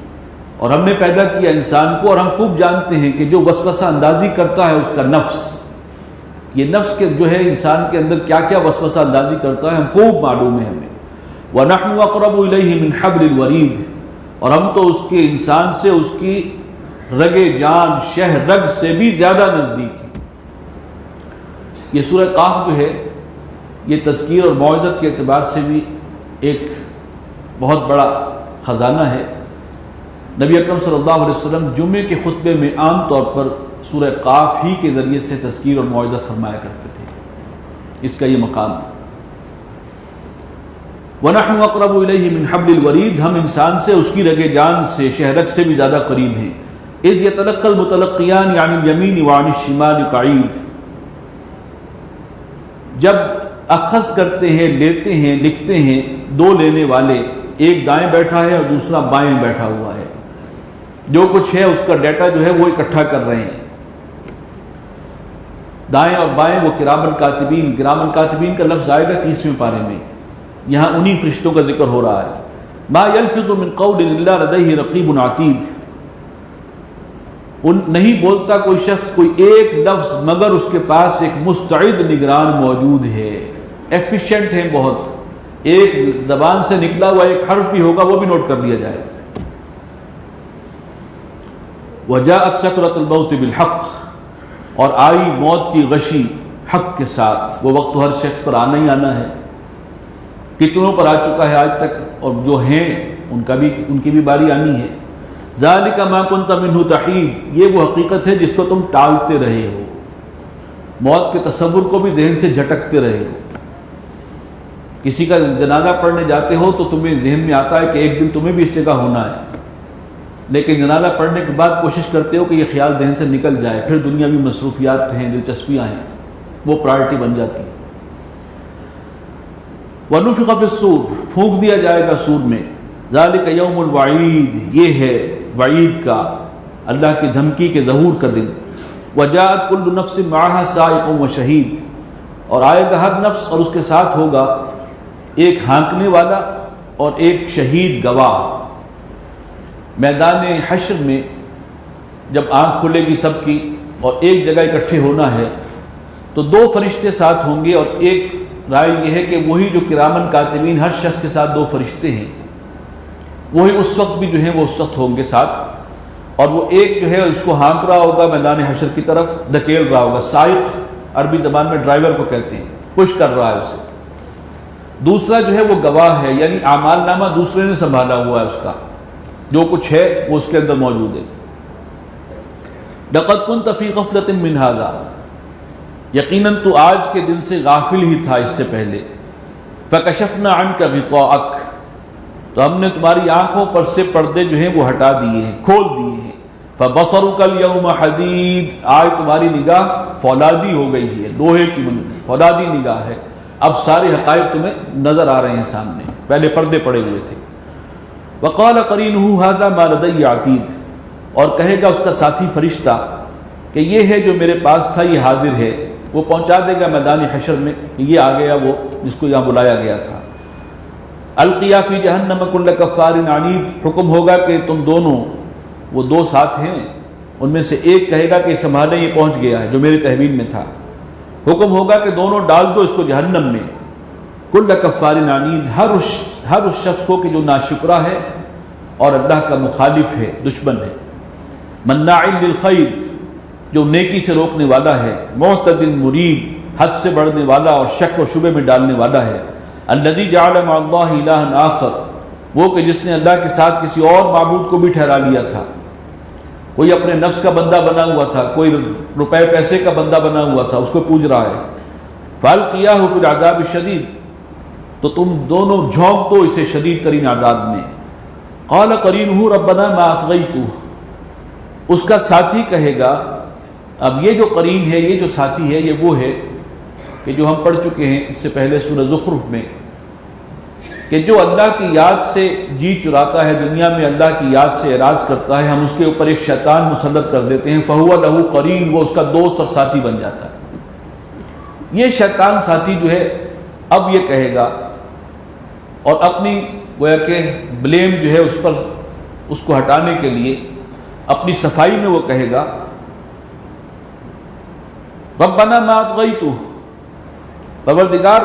اور ہم نے پیدا کیا انسان کو اور ہم خوب جانتے ہیں کہ جو وسوسہ اندازی کرتا ہے اس کا نفس، یہ نفس کے جو ہے انسان کے اندر کیا کیا وسوسہ اندازی کرتا ہے ہم خوب معلوم ہے ہمیں۔ وَنَحْنُ أَقْرَبُ إِلَيْهِ مِنْ حَبْلِ الْوَرِيدِ، اور ہم تو اس کے انسان سے اس کی رگ جان شہ رگ سے بھی زیادہ نزدیک ہیں۔ یہ سورہ قاف جو ہے یہ تذکیر اور موعظت کے اعتبار سے بھی ایک بہت بڑا خزانہ ہے۔ نبی اکرم صلی اللہ علیہ وسلم جمعے کے خطبے میں عام طور پر سورہ قاف ہی کے ذریعے سے تذکیر اور موعظت فرمایا کرتے تھے، اس کا یہ مقام ہے۔ وَنَحْنُ أَقْرَبُ إِلَيْهِ مِنْ حَبْلِ الْوَرِيدِ، ہم انسان سے اس کی رگ جان سے شہرگ سے بھی زیادہ قریب ہیں۔ اذ یتلقى المتلقیان عن الیمین وعن الشمال قعید، جب اخذ کرتے ہیں، لیتے ہیں، لکھتے ہیں دو لینے والے، ایک دائیں بیٹھا ہے اور دوسرا بائیں بیٹھا ہوا ہے، جو کچھ ہے اس کا ڈیٹا جو ہے وہ اکٹھا کر رہے ہیں۔ دائیں اور بائیں وہ کرامن کاتبین، کرامن کاتبین کا لفظ آئے گا 30ویں پارے میں، یہاں انہی فرشتوں کا ذکر ہو رہا ہے۔ ما یلفظ من قول الا لدیہ رقیب عتید، نہیں بولتا کوئی شخص کوئی ایک لفظ مگر اس کے پاس ایک مستعد نگران موجود ہے، ایفیشینٹ ہے بہت، ایک زبان سے نکلا ہوا ایک حرف بھی ہوگا وہ بھی نوٹ کر لیا جائے۔ وجاءت سکرۃ الموت بالحق، اور آئی موت کی غشی حق کے ساتھ، وہ وقت تو ہر شخص پر آنا ہی آنا ہے، کتنوں پر آ چکا ہے آج تک، اور جو ہیں ان کی بھی باری آنی ہے۔ ذالک ما کنت منہ تحید، یہ وہ حقیقت ہے جس کو تم ٹالتے رہے ہو، موت کے تصور کو بھی ذہن سے جھٹکتے رہے ہو۔ کسی کا جنازہ پڑھنے جاتے ہو تو تمہیں ذہن میں آتا ہے کہ ایک دن تمہیں بھی اس جگہ ہونا ہے، لیکن جنازہ پڑھنے کے بعد کوشش کرتے ہو کہ یہ خیال ذہن سے نکل جائے، پھر دنیاوی مصروفیات ہیں، دلچسپیاں ہیں، وہ پرائرٹی بن جاتی ہے۔ وَنُفِخَ فِي الصُّورِ، پھونک دیا جائے گا سور میں، ذالک یوم الوعید، یہ ہے وعید کا، اللہ کی دھمکی کے ظہور کا دن۔ وجاءت کل نفس معها سائق وشہید، اور آئے گا ہر نفس اور اس کے ساتھ ہوگا ایک ہانکنے والا اور ایک شہید گواہ۔ میدان حشر میں جب آنکھ کھلے گی سب کی اور ایک جگہ اکٹھے ہونا ہے تو دو فرشتے ساتھ ہوں گے، اور ایک رائے یہ ہے کہ وہی جو کرامن کاتبین ہر شخص کے ساتھ دو فرشتے ہیں، وہی اس وقت بھی جو ہیں وہ اس وقت ہوں گے ساتھ، اور وہ ایک جو ہے اس کو ہانک رہا ہوگا میدان حشر کی طرف، دھکیل رہا ہوگا، سائق عربی زبان میں ڈرائیور کو کہتے ہیں، پش کر رہا ہے اسے۔ دوسرا جو ہے وہ گواہ ہے، یعنی اعمال نامہ دوسرے نے سنبھالا ہوا ہے، اس کا جو کچھ ہے وہ اس کے اندر موجود ہے۔ لقد كنت في غفلة من هذا، یقیناً تو آج کے دن سے غافل ہی تھا اس سے پہلے۔ فکشفنا عنك غطاءك، تو ہم نے تمہاری آنکھوں پر سے پردے جو ہیں وہ ہٹا دیے ہیں، کھول دیے ہیں۔ فبصرك اليوم حدید، آج تمہاری نگاہ فولادی ہو گئی ہے، لوہے کی فولادی نگاہ ہے، اب سارے حقائق تمہیں نظر آ رہے ہیں سامنے، پہلے پردے پڑے ہوئے تھے۔ وقال قرینہ ھذا ما لدی عتید، اور کہے گا اس کا ساتھی فرشتہ کہ یہ ہے جو میرے پاس تھا، یہ حاضر ہے، وہ پہنچا دے گا میدان حشر میں کہ یہ آ گیا وہ جس کو یہاں بلایا گیا تھا۔ القیا فی جہنم کل کفار عنید، حکم ہوگا کہ تم دونوں، وہ دو ساتھ ہیں ان میں سے ایک کہے گا کہ سنبھالیں یہ پہنچ گیا ہے جو میری تحویل میں تھا، حکم ہوگا کہ دونوں ڈال دو اس کو جہنم میں۔ کل کفار عنید، ہر اس شخص کو کہ جو ناشکرا ہے اور اللہ کا مخالف ہے، دشمن ہے۔ مناع للخیر، جو نیکی سے روکنے والا ہے، معتد مریب، حد سے بڑھنے والا اور شک و شبے میں ڈالنے والا ہے۔ الذی جعل مع اللہ الہا آخر، وہ کہ جس نے اللہ کے ساتھ کسی اور معبود کو بھی ٹھہرا لیا تھا، کوئی اپنے نفس کا بندہ بنا ہوا تھا، کوئی روپے پیسے کا بندہ بنا ہوا تھا، اس کو پوج رہا ہے۔ فالقیاہ فی العذاب الشدید، تو تم دونوں جھونک دو اسے شدید ترین عذاب میں۔ قال قرینہ ربنا ما اطغیتہ، اس کا ساتھی کہے گا، اب یہ جو قرین ہے، یہ جو ساتھی ہے، یہ وہ ہے کہ جو ہم پڑھ چکے ہیں اس سے پہلے سورہ زخرف میں، کہ جو اللہ کی یاد سے جی چراتا ہے، دنیا میں اللہ کی یاد سے اعراض کرتا ہے، ہم اس کے اوپر ایک شیطان مسلط کر دیتے ہیں، فہو لہ قرین، وہ اس کا دوست اور ساتھی بن جاتا ہے۔ یہ شیطان ساتھی جو ہے اب یہ کہے گا، اور اپنی گویا کہ بلیم جو ہے اس پر، اس کو ہٹانے کے لیے اپنی صفائی میں وہ کہے گا، ربنا ما اطغیتہ، پروردگار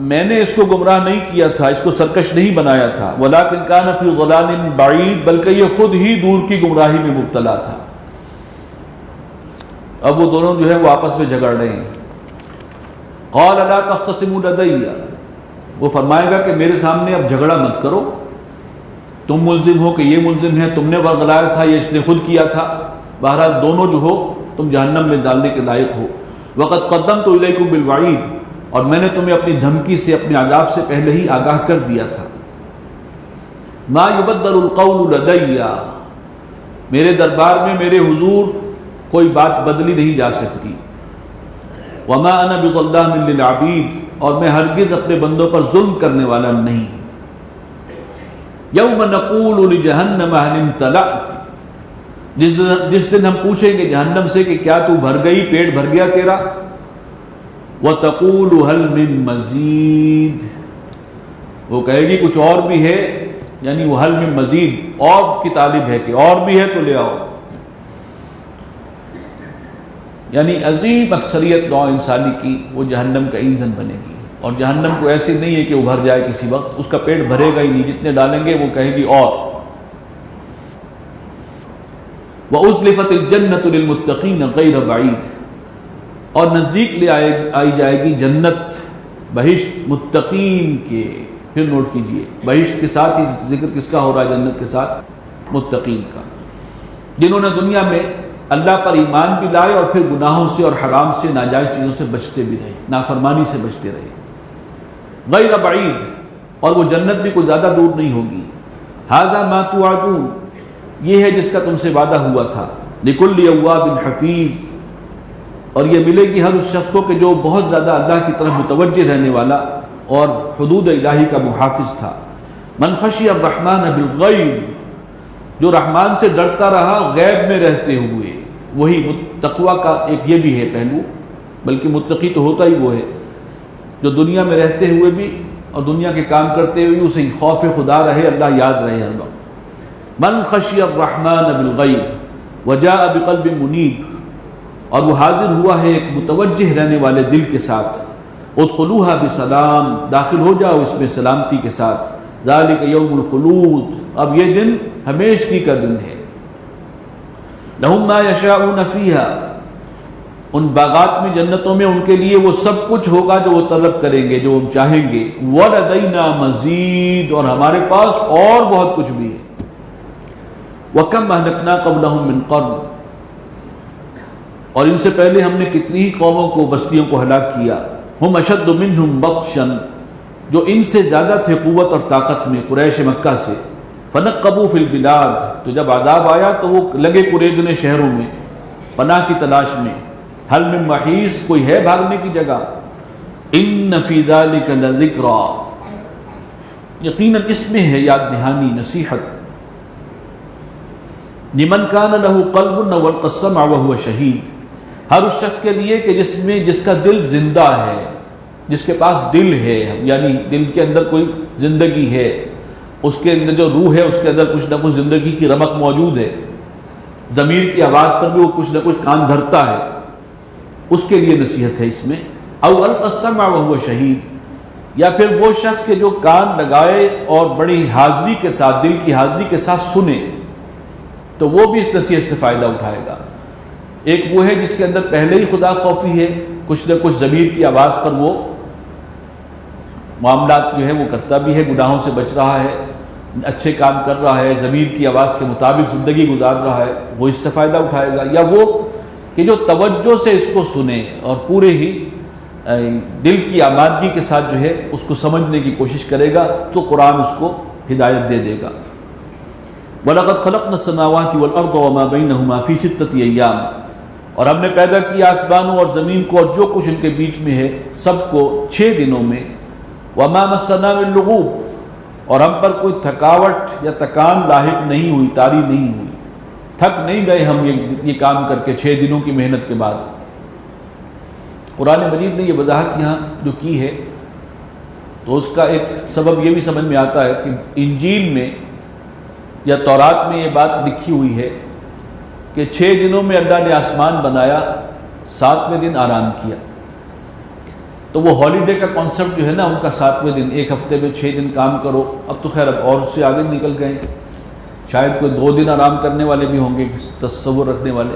میں نے اس کو گمراہ نہیں کیا تھا، اس کو سرکش نہیں بنایا تھا، ولکن کان فی ضلال بعید، بلکہ یہ خود ہی دور کی گمراہی میں مبتلا تھا۔ اب وہ دونوں جو ہے وہ آپس میں جھگڑ رہے ہیں۔ قال لا تختصموا لدی، وہ فرمائے گا کہ میرے سامنے اب جھگڑا مت کرو، تم ملزم ہو کہ یہ ملزم ہے، تم نے ورغلایا تھا، یہ اس نے خود کیا تھا، بہرحال دونوں جو ہو تم جہنم میں ڈالنے کے لائق ہو۔ وقد قدمت الیکم بالوعید، اور میں نے تمہیں اپنی دھمکی سے، اپنے عذاب سے پہلے ہی آگاہ کر دیا تھا۔ ما یبدل القول لدی، میرے دربار میں میرے حضور کوئی بات بدلی نہیں جا سکتی. وما انا بظلام للعبید، اور میں ہرگز اپنے بندوں پر ظلم کرنے والا نہیں. یوم نقول لجہنم هل امتلأت، جس دن ہم پوچھیں گے جہنم سے کہ کیا تو بھر گئی، پیٹ بھر گیا تیرا. وتقول هل من مزید، وہ کہے گی کچھ اور بھی ہے، یعنی وہ حل من مزید، اور کی طالب ہے کہ اور بھی ہے تو لے آؤ. یعنی عظیم اکثریت نوع انسانی کی وہ جہنم کا ایندھن بنے گی. اور جہنم کو ایسی نہیں ہے کہ ابھر جائے کسی وقت، اس کا پیٹ بھرے گا ہی نہیں، جتنے ڈالیں گے وہ کہے گی اور. وَأُزْلِفَتِ الْجَنَّةُ لِلْمُتَّقِينَ غَيْرَ بَعِيدٍ، اور نزدیک لے آئی جائے گی جنت، بہشت متقین کے. پھر نوٹ کیجئے بہشت کے ساتھ ہی ذکر کس کا ہو رہا ہے؟ جنت کے ساتھ متقین کا، جنہوں نے دنیا میں اللہ پر ایمان بھی لائے اور پھر گناہوں سے اور حرام سے، ناجائز چیزوں سے بچتے بھی رہے، نافرمانی سے بچتے رہے. غیر بعید، اور وہ جنت بھی کوئی زیادہ دور نہیں ہوگی. ھذا ما توعدون، یہ ہے جس کا تم سے وعدہ ہوا تھا. لکل اواب حفیظ، اور یہ ملے گی ہر اس شخص کو کہ جو بہت زیادہ اللہ کی طرف متوجہ رہنے والا اور حدود الہی کا محافظ تھا. من خشی الرحمن بالغیب، جو رحمان سے ڈرتا رہا غیب میں رہتے ہوئے. وہی تقوی کا ایک یہ بھی ہے پہلو، بلکہ متقی تو ہوتا ہی وہ ہے جو دنیا میں رہتے ہوئے بھی اور دنیا کے کام کرتے ہوئے بھی اسے خوف خدا رہے، اللہ یاد رہے ہر وقت. من خشی الرحمن بالغیب وجاء بقلب منیب، اور وہ حاضر ہوا ہے ایک متوجہ رہنے والے دل کے ساتھ. ادخلوها بسلام، داخل ہو جاؤ اس میں سلامتی کے ساتھ. ذالک یوم الخلود، اب یہ دن ہمیشگی کا دن ہے. لہم ما یشاءون فیہا، ان باغات میں جنتوں میں ان کے لیے وہ سب کچھ ہوگا جو وہ طلب کریں گے، جو وہ چاہیں گے. وَلَدَيْنَا مزید، اور ہمارے پاس اور بہت کچھ بھی ہے. وَكَمْ أَهْلَكْنَا قَبْلَهُمْ مِنْ قَرْنٍ، اور ان سے پہلے ہم نے کتنی ہی قوموں کو، بستیوں کو ہلاک کیا. ہم اشد منہم بطشا، جو ان سے زیادہ تھے قوت اور طاقت میں، قریش مکہ سے. فنقبوا فی البلاد، تو جب عذاب آیا تو وہ لگے قریدنے شہروں میں پناہ کی تلاش میں. حل من محیص، کوئی ہے بھاگنے کی جگہ. ان فی ذلک لذکرا، یقیناً اس میں ہے یاد دہانی، نصیحت. لمن کان لہ قلب والقى السمع وهو شہید، ہر اس شخص کے لیے کہ جس کا دل زندہ ہے، جس کے پاس دل ہے، یعنی دل کے اندر کوئی زندگی ہے، اس کے اندر جو روح ہے اس کے اندر کچھ نہ کچھ زندگی کی رمق موجود ہے. ضمیر کی آواز پر بھی وہ کچھ نہ کچھ کان دھرتا ہے، اس کے لیے نصیحت ہے اس میں. او القى السمع وهو شہید، یا پھر وہ شخص کے جو کان لگائے اور بڑی حاضری کے ساتھ، دل کی حاضری کے ساتھ سنے، تو وہ بھی اس نصیحت سے فائدہ اٹھائے گا. ایک وہ ہے جس کے اندر پہلے ہی خدا خوفی ہے، کچھ نہ کچھ ضمیر کی آواز پر وہ معاملات جو ہے وہ کرتا بھی ہے، گناہوں سے بچ رہا ہے، اچھے کام کر رہا ہے، ضمیر کی آواز کے مطابق زندگی گزار رہا ہے، وہ اس سے فائدہ اٹھائے گا. یا وہ کہ جو توجہ سے اس کو سنے اور پورے ہی دل کی آمادگی کے ساتھ جو ہے اس کو سمجھنے کی کوشش کرے گا، تو قرآن اس کو ہدایت دے دے گا. وَلَقَدْ خَلَقْنَا السَّمَاوَاتِ وَالْأَرْضَ وَمَا بَيْنَهُمَا فِي سِتَّةِ أَيَّامٍ، اور ہم نے پیدا کیا آسمانوں اور زمین کو اور جو کچھ ان کے بیچ میں ہے سب کو 6 دنوں میں. وَمَا مَسَّنَا مِن لُغُوبٍ، اور ہم پر کوئی تھکاوٹ یا تکان لاحق نہیں ہوئی، طاری نہیں ہوئی، تھک نہیں گئے ہم یہ کام کر کے 6 دنوں کی محنت کے بعد. قرآن مجید نے یہ وضاحت یہاں جو کی ہے تو اس کا ایک سبب یہ بھی سمجھ میں آتا ہے کہ انجیل میں یا تورات میں یہ بات لکھی ہوئی ہے کہ 6 دنوں میں اللہ نے آسمان بنایا، 7ویں دن آرام کیا. تو وہ ہالیڈے کا کانسیپٹ جو ہے نا ان کا 7ویں دن، ایک ہفتے میں 6 دن کام کرو. اب تو خیر اب اور اس سے آگے نکل گئے، شاید کوئی 2 دن آرام کرنے والے بھی ہوں گے، تصور رکھنے والے.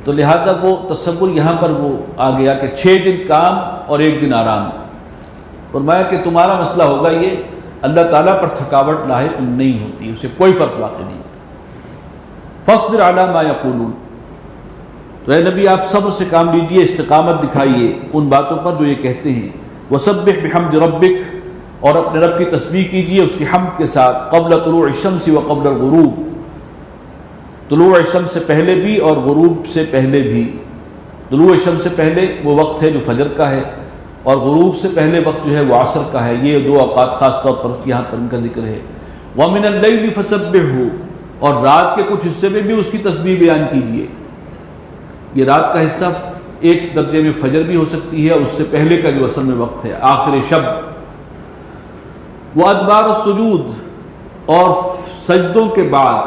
تو لہٰذا وہ تصور یہاں پر وہ آ گیا کہ 6 دن کام اور 1 دن آرام. فرمایا کہ تمہارا مسئلہ ہوگا یہ، اللہ تعالیٰ پر تھکاوٹ لاحق نہیں ہوتی، اسے کوئی فرق واقع نہیں ہوتا. فاصبر علی ما یقولون، تو اے نبی آپ صبر سے کام لیجئے، استقامت دکھائیے ان باتوں پر جو یہ کہتے ہیں. وسبح بحمد ربک، اور اپنے رب کی تسبیح کیجئے اس کی حمد کے ساتھ. قبل طلوع الشمس و قبل الغروب، طلوع شمس سے پہلے بھی اور غروب سے پہلے بھی. طلوع شمس سے پہلے وہ وقت ہے جو فجر کا ہے، اور غروب سے پہلے وقت جو ہے وہ عصر کا ہے. یہ دو اوقات خاص طور پر یہاں پر ان کا ذکر ہے. وَمِنَ اللَّيْلِ فَسَبِّحْهُ، اور رات کے کچھ حصے میں بھی اس کی تسبیح بیان کیجئے. یہ رات کا حصہ ایک درجے میں فجر بھی ہو سکتی ہے، اور اس سے پہلے کا جو اصل میں وقت ہے آخر شب. وَأَدْبَارَ السُّجُودِ، اور سجدوں کے بعد،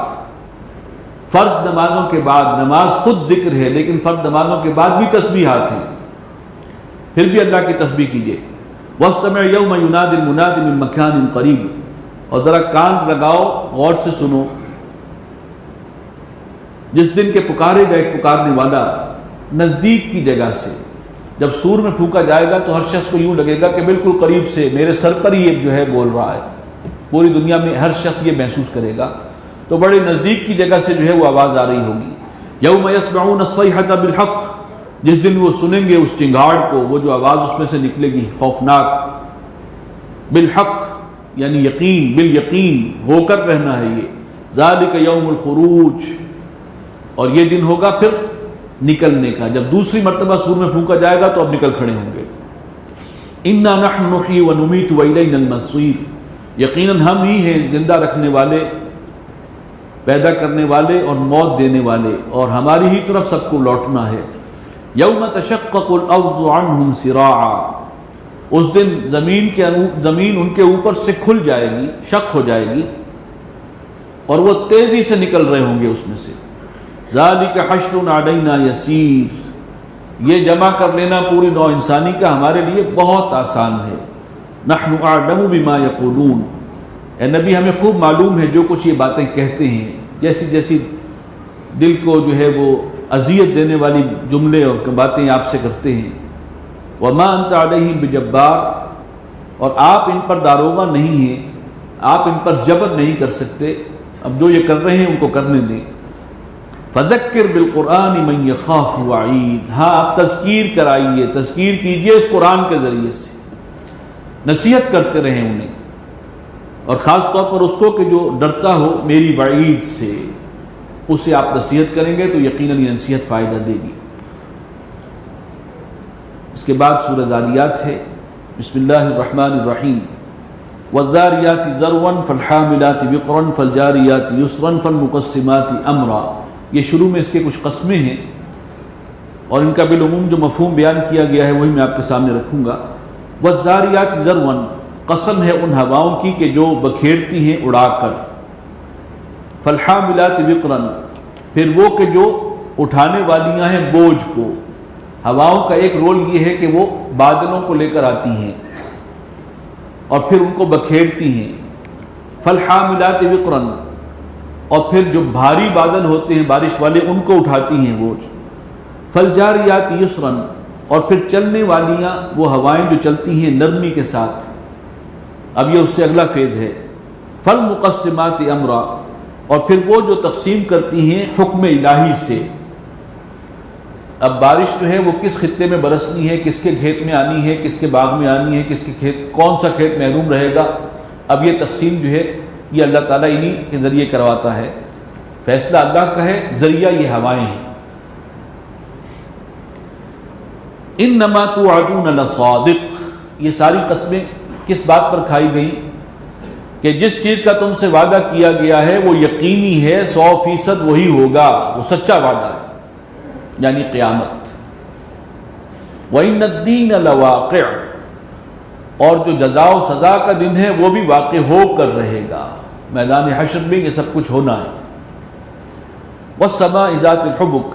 فرض نمازوں کے بعد. نماز خود ذکر ہے لیکن فرض نمازوں کے بعد بھی تسبیحات ہیں، پھر بھی اللہ کی تسبیح کیجئے. وَاسْتَمِعْ يَوْمَ يُنَادِ الْمُنَادِ مِن مَكَانٍ قَرِيبٍ، اور ذرا کان لگاؤ، غور سے سنو، جس دن کے پکارے گا ایک پکارنے والا نزدیک کی جگہ سے. جب سور میں پھونکا جائے گا تو ہر شخص کو یوں لگے گا کہ بالکل قریب سے میرے سر پر ہی یہ جو ہے بول رہا ہے. پوری دنیا میں ہر شخص یہ محسوس کرے گا، تو بڑے نزدیک کی جگہ سے جو ہے وہ آواز آ رہی ہوگی. یوم یسمعون الصیحۃ بالحق، جس دن وہ سنیں گے اس چنگاڑ کو، وہ جو آواز اس میں سے نکلے گی خوفناک. بالحق یعنی یقین، بالیقین ہو کر رہنا ہے. یہ ذالک یوم الخروج، اور یہ دن ہوگا پھر نکلنے کا. جب دوسری مرتبہ سور میں پھونکا جائے گا تو اب نکل کھڑے ہوں گے. انا نحن نحیی ونمیت والینا المصیر، یقیناً ہم ہی ہیں زندہ رکھنے والے، پیدا کرنے والے اور موت دینے والے، اور ہماری ہی طرف سب کو لوٹنا ہے. یوم تشقق الارض عنہم سراعا، اس دن زمین ان کے اوپر سے کھل جائے گی، شق ہو جائے گی، اور وہ تیزی سے نکل رہے ہوں گے اس میں سے. ذالک حشر علینا یسیر، یہ جمع کر لینا پوری نوع انسانی کا ہمارے لیے بہت آسان ہے. نحن اعلم بما یقولون، اے نبی ہمیں خوب معلوم ہے جو کچھ یہ باتیں کہتے ہیں، جیسی جیسی دل کو جو ہے وہ اذیت دینے والی جملے اور باتیں آپ سے کرتے ہیں. وما انت علیہم بجبار، اور آپ ان پر داروغہ نہیں ہیں، آپ ان پر جبر نہیں کر سکتے. اب جو یہ کر رہے ہیں ان کو کرنے دیں. فذکر بالقرآن من یخاف وعید، ہاں آپ تذکیر کرائیے، تذکیر کیجئے اس قرآن کے ذریعے سے، نصیحت کرتے رہیں انہیں، اور خاص طور پر اس کو کہ جو ڈرتا ہو میری وعید سے، اسے آپ نصیحت کریں گے تو یقیناً یہ نصیحت فائدہ دے گی. اس کے بعد سورہ ذاریات ہے. بسم اللہ الرحمن الرحیم. والذاریات ذروا فالحاملات وقرا فالجاریات یسرا فالمقسمات امرا. یہ شروع میں اس کے کچھ قسمیں ہیں، اور ان کا بالعموم جو مفہوم بیان کیا گیا ہے وہی میں آپ کے سامنے رکھوں گا. والذاریات ذروا، قسم ہے ان ہواؤں کی کہ جو بکھیرتی ہیں اڑا کر. فالحاملات وقرا، پھر وہ کہ جو اٹھانے والیاں ہیں بوجھ کو. ہواؤں کا ایک رول یہ ہے کہ وہ بادلوں کو لے کر آتی ہیں اور پھر ان کو بکھیرتی ہیں. فالحاملات وقرا، اور پھر جو بھاری بادل ہوتے ہیں بارش والے ان کو اٹھاتی ہیں بوجھ. فالجاریات یسرا، اور پھر چلنے والیاں وہ ہوائیں جو چلتی ہیں نرمی کے ساتھ. اب یہ اس سے اگلا فیز ہے. فالمقسمات امرا، اور پھر وہ جو تقسیم کرتی ہیں حکم الہی سے. اب بارش جو ہے وہ کس خطے میں برسنی ہے، کس کے کھیت میں آنی ہے، کس کے باغ میں آنی ہے، کس کے کھیت، کون سا کھیت محروم رہے گا. اب یہ تقسیم جو ہے یہ اللہ تعالیٰ انہی کے ذریعے کرواتا ہے. فیصلہ اللہ کا ہے، ذریعہ یہ ہوائیں ہیں. انما توعدون لصادق، یہ ساری قسمیں کس بات پر کھائی گئیں کہ جس چیز کا تم سے وعدہ کیا گیا ہے وہ یقینی ہے، 100% وہی ہوگا، وہ سچا وعدہ ہے، یعنی قیامت. وَإِنَّ الدِّينَ لَوَاقِعٌ، اور جو جزا و سزا کا دن ہے وہ بھی واقع ہو کر رہے گا. میدان حشر میں یہ سب کچھ ہونا ہے. وَالسَّمَاءِ ذَاتِ الْحُبُكِ،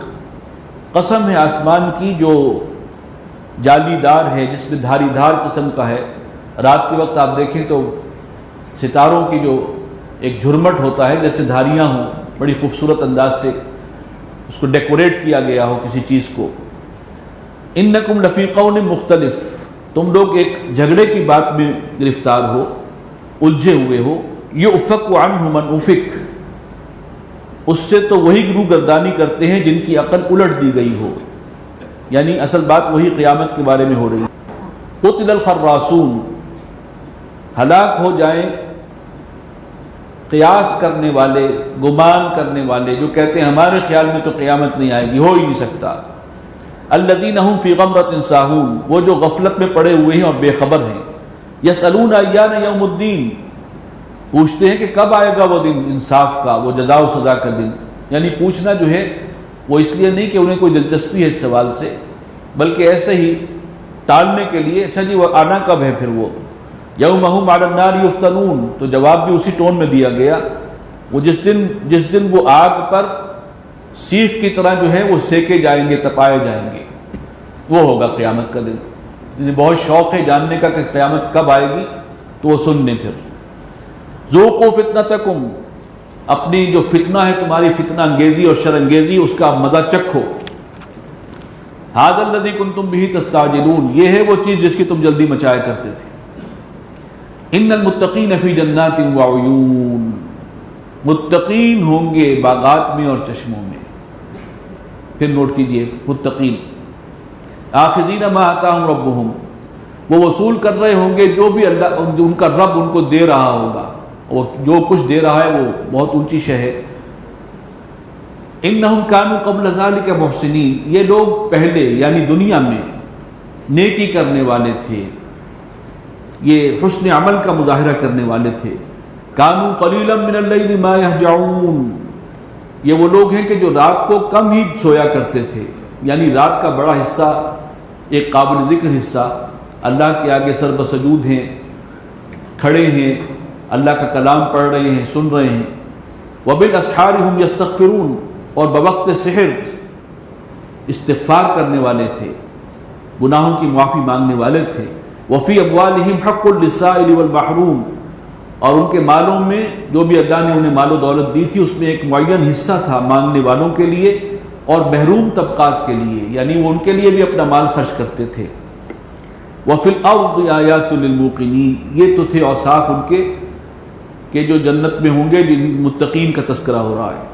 قسم ہے آسمان کی جو جالی دار ہے، جس میں دھاری دھار قسم کا ہے. رات کے وقت آپ دیکھیں تو ستاروں کی جو ایک جھرمٹ ہوتا ہے جیسے دھاریاں ہوں، بڑی خوبصورت انداز سے اس کو ڈیکوریٹ کیا گیا ہو کسی چیز کو. انکم لفی قول مختلف، تم لوگ ایک جھگڑے کی بات میں گرفتار ہو، الجھے ہوئے ہو. یؤفک عنہ من افک، اس سے تو وہی گرو گردانی کرتے ہیں جن کی عقل الٹ دی گئی ہو، یعنی اصل بات وہی قیامت کے بارے میں ہو رہی ہے. قتل الخراسون، ہلاک ہو جائیں قیاس کرنے والے، گمان کرنے والے، جو کہتے ہیں ہمارے خیال میں تو قیامت نہیں آئے گی، ہو ہی نہیں سکتا۔ الذین هم فی غمرۃ ساہون، وہ جو غفلت میں پڑے ہوئے ہیں اور بے خبر ہیں۔ یسألون ایان یوم الدین، پوچھتے ہیں کہ کب آئے گا وہ دن انصاف کا، وہ جزا و سزا کا دن۔ یعنی پوچھنا جو ہے وہ اس لیے نہیں کہ انہیں کوئی دلچسپی ہے اس سوال سے، بلکہ ایسے ہی ٹالنے کے لیے، اچھا جی وہ آنا کب ہے پھر وہ؟ یوم ہم علی النار یفتنون، تو جواب بھی اسی ٹون میں دیا گیا، وہ جس دن وہ آگ پر سیخ کی طرح جو ہے وہ سیکے جائیں گے، تپائے جائیں گے، وہ ہوگا قیامت کا دن۔ یعنی بہت شوق ہے جاننے کا کہ قیامت کب آئے گی، تو وہ سن لیں پھر۔ ذوقوا فتنتکم، اپنی جو فتنہ ہے تمہاری فتنہ انگیزی اور شر انگیزی، اس کا مزہ چکھو۔ ھذا الذی کنتم بہ تستعجلون، یہ ہے وہ چیز جس کی تم جلدی مچایا کرتے تھے۔ ان المتقین فی جنات وعیون، متقین ہوں گے باغات میں اور چشموں میں۔ پھر نوٹ کیجئے متقین، آخذین ما آتاہم ربہم، وہ وصول کر رہے ہوں گے جو بھی اللہ، ان کا رب ان کو دے رہا ہوگا، اور جو کچھ دے رہا ہے وہ بہت اونچی شے ہے۔ انہم کانوا قبل ذلک محسنین، یہ لوگ پہلے یعنی دنیا میں نیکی کرنے والے تھے، یہ حسن عمل کا مظاہرہ کرنے والے تھے۔ کانوا قلیلا من اللیل ما یہجعون، یہ وہ لوگ ہیں کہ جو رات کو کم ہی سویا کرتے تھے، یعنی رات کا بڑا حصہ، ایک قابل ذکر حصہ اللہ کے آگے سر بسجود ہیں، کھڑے ہیں، اللہ کا کلام پڑھ رہے ہیں، سن رہے ہیں۔ وبالاسحار هم یستغفرون، اور بوقت سحر استغفار کرنے والے تھے، گناہوں کی معافی مانگنے والے تھے۔ وفی اموالہم حق للسائل والمحروم، اور ان کے مالوں میں جو بھی اللہ نے انہیں مال و دولت دی تھی اس میں ایک معین حصہ تھا مانگنے والوں کے لیے اور محروم طبقات کے لیے، یعنی وہ ان کے لیے بھی اپنا مال خرچ کرتے تھے۔ وفی الارض آیات للموقنین، یہ تو تھے اوصاف ان کے کہ جو جنت میں ہوں گے، جن متقین کا تذکرہ ہو رہا ہے۔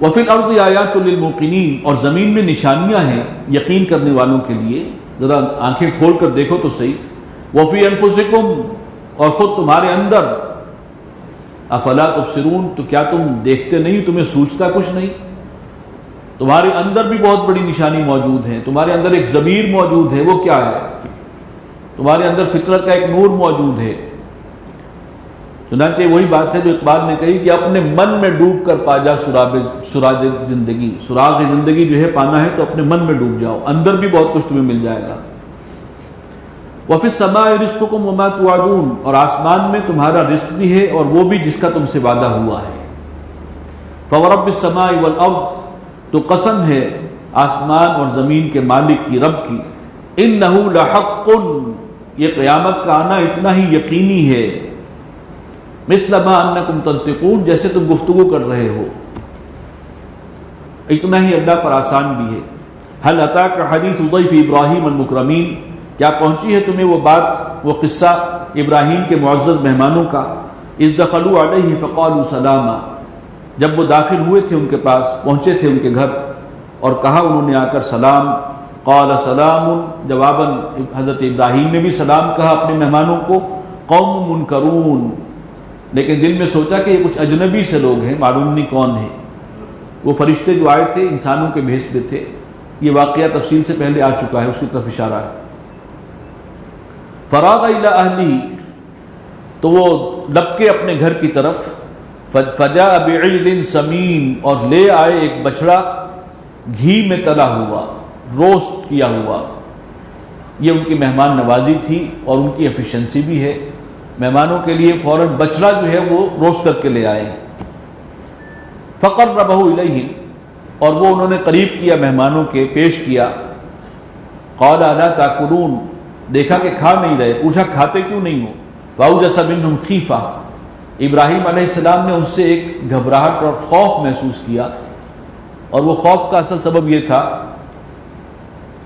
وفی الارض آیات للموقنین، اور زمین میں نشانیاں ہیں یقین کرنے والوں کے لیے، ذرا آنکھیں کھول کر دیکھو تو صحیح۔ وفی انفسکم، اور خود تمہارے اندر، افلا تبصرون، تو کیا تم دیکھتے نہیں، تمہیں سوچتا کچھ نہیں؟ تمہارے اندر بھی بہت بڑی نشانی موجود ہے، تمہارے اندر ایک ضمیر موجود ہے، وہ کیا ہے؟ تمہارے اندر فطرت کا ایک نور موجود ہے۔ چنانچہ وہی بات ہے جو اقبال نے کہی کہ اپنے من میں ڈوب کر پا جا سراغ زندگی، سراغ زندگی جو ہے پانا ہے تو اپنے من میں ڈوب جاؤ، اندر بھی بہت کچھ تمہیں مل جائے گا۔ وفی السماء رزقکم وما توعدون، اور آسمان میں تمہارا رزق بھی ہے اور وہ بھی جس کا تم سے وعدہ ہوا ہے۔ فورب السماء والارض، تو قسم ہے آسمان اور زمین کے مالک کی، رب کی، انہ لحق، یہ قیامت کا آنا اتنا ہی یقینی ہے، مثل ما انکم تنطقون، جیسے تم گفتگو کر رہے ہو، اتنا ہی اللہ پر آسان بھی ہے۔ هل اتاک حدیث ضیف ابراہیم المکرمین، کیا پہنچی ہے تمہیں وہ بات، وہ قصہ ابراہیم کے معزز مہمانوں کا؟ اذ دخلوا علیہ فقالوا سلاما، جب وہ داخل ہوئے تھے ان کے پاس، پہنچے تھے ان کے گھر، اور کہا انہوں نے آ کر سلام۔ قال سلام، جواباً حضرت ابراہیم نے بھی سلام کہا اپنے مہمانوں کو۔ قوم منکرون، لیکن دل میں سوچا کہ یہ کچھ اجنبی سے لوگ ہیں، معلوم نہیں کون ہیں۔ وہ فرشتے جو آئے تھے انسانوں کے بھیس میں تھے، یہ واقعہ تفصیل سے پہلے آ چکا ہے، اس کی طرف اشارہ ہے۔ فراغ الی اہلہ، تو وہ لپکے اپنے گھر کی طرف۔ فجاء بعجل سمین، اور لے آئے ایک بچڑا گھی میں تلا ہوا، روسٹ کیا ہوا۔ یہ ان کی مہمان نوازی تھی اور ان کی ایفیشنسی بھی ہے، مہمانوں کے لیے فوراً بچڑا جو ہے وہ روسٹ کر کے لے آئے۔ فقربہ الیہم، اور وہ انہوں نے قریب کیا مہمانوں کے، پیش کیا۔ قال الا تاکلون، دیکھا کہ کھا نہیں رہے، پوچھا کھاتے کیوں نہیں ہو؟ فاوجس منہم خیفہ، ابراہیم علیہ السلام نے ان سے ایک گھبراہٹ اور خوف محسوس کیا، اور وہ خوف کا اصل سبب یہ تھا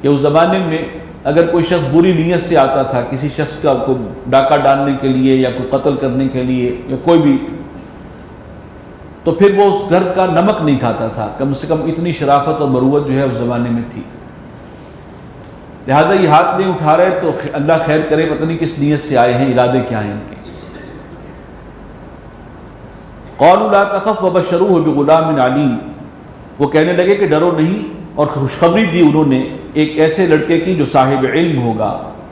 کہ اس زمانے میں اگر کوئی شخص بری نیت سے آتا تھا کسی شخص کا کو ڈاکہ ڈالنے کے لیے یا کوئی قتل کرنے کے لیے یا کوئی بھی، تو پھر وہ اس گھر کا نمک نہیں کھاتا تھا، کم سے کم اتنی شرافت اور مروت جو ہے اس زمانے میں تھی۔ لہٰذا یہ ہاتھ نہیں اٹھا رہے تو اللہ خیر کرے، پتہ نہیں کس نیت سے آئے ہیں، ارادے کیا ہیں ان کے۔ قالوا لا تخف وبشروه بغلام علیم، وہ کہنے لگے کہ ڈرو نہیں، اور خوشخبری دی انہوں نے ایک ایسے لڑکے کی جو صاحب علم ہوگا،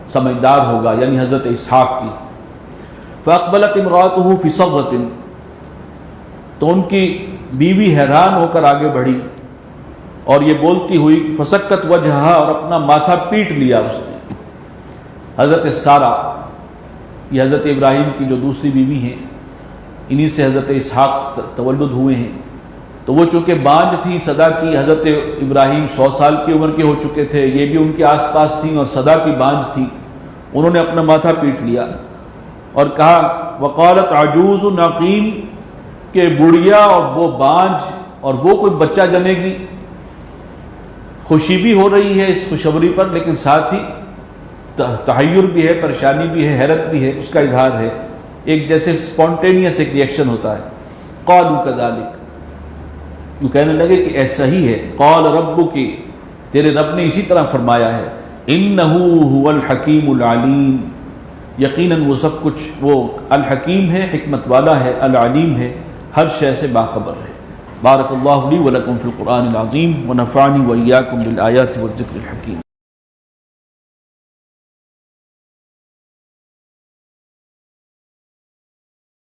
سمجھدار ہوگا، یعنی حضرت اسحاق کی۔ فاقبلت امرأته في صرة، تو ان کی بیوی حیران ہو کر آگے بڑھی اور یہ بولتی ہوئی، فسکت وجہہا، اور اپنا ماتھا پیٹ لیا اس نے۔ حضرت سارہ، یہ حضرت ابراہیم کی جو دوسری بیوی ہیں، انہی سے حضرت اسحاق تولد ہوئے ہیں، تو وہ چونکہ بانجھ تھی صدا کی، حضرت ابراہیم 100 سال کی عمر کے ہو چکے تھے، یہ بھی ان کے آس پاس تھیں اور صدا کی بانجھ تھی، انہوں نے اپنا ماتھا پیٹ لیا اور کہا وقالت عجوز عقیم، کہ بڑھیا اور وہ بانجھ اور وہ کوئی بچہ جنے گی۔ خوشی بھی ہو رہی ہے اس خوشخبری پر، لیکن ساتھ ہی تحیر بھی ہے، پریشانی بھی ہے، حیرت بھی ہے، اس کا اظہار ہے، ایک جیسے سپونٹینیس ایک ریئیکشن ہوتا ہے۔ قالوا کذالک، وہ کہنے لگے کہ ایسا ہی ہے، قال ربک، تیرے رب نے اسی طرح فرمایا ہے، انہ هو الحکیم العلیم، یقیناً وہ سب کچھ، وہ الحکیم ہے، حکمت والا ہے، العلیم ہے، ہر شے سے باخبر ہے۔ بارک اللہ لی ولکم فی القرآن العظیم ونفعنی وإیاکم بالآیات والذکر الحکیم۔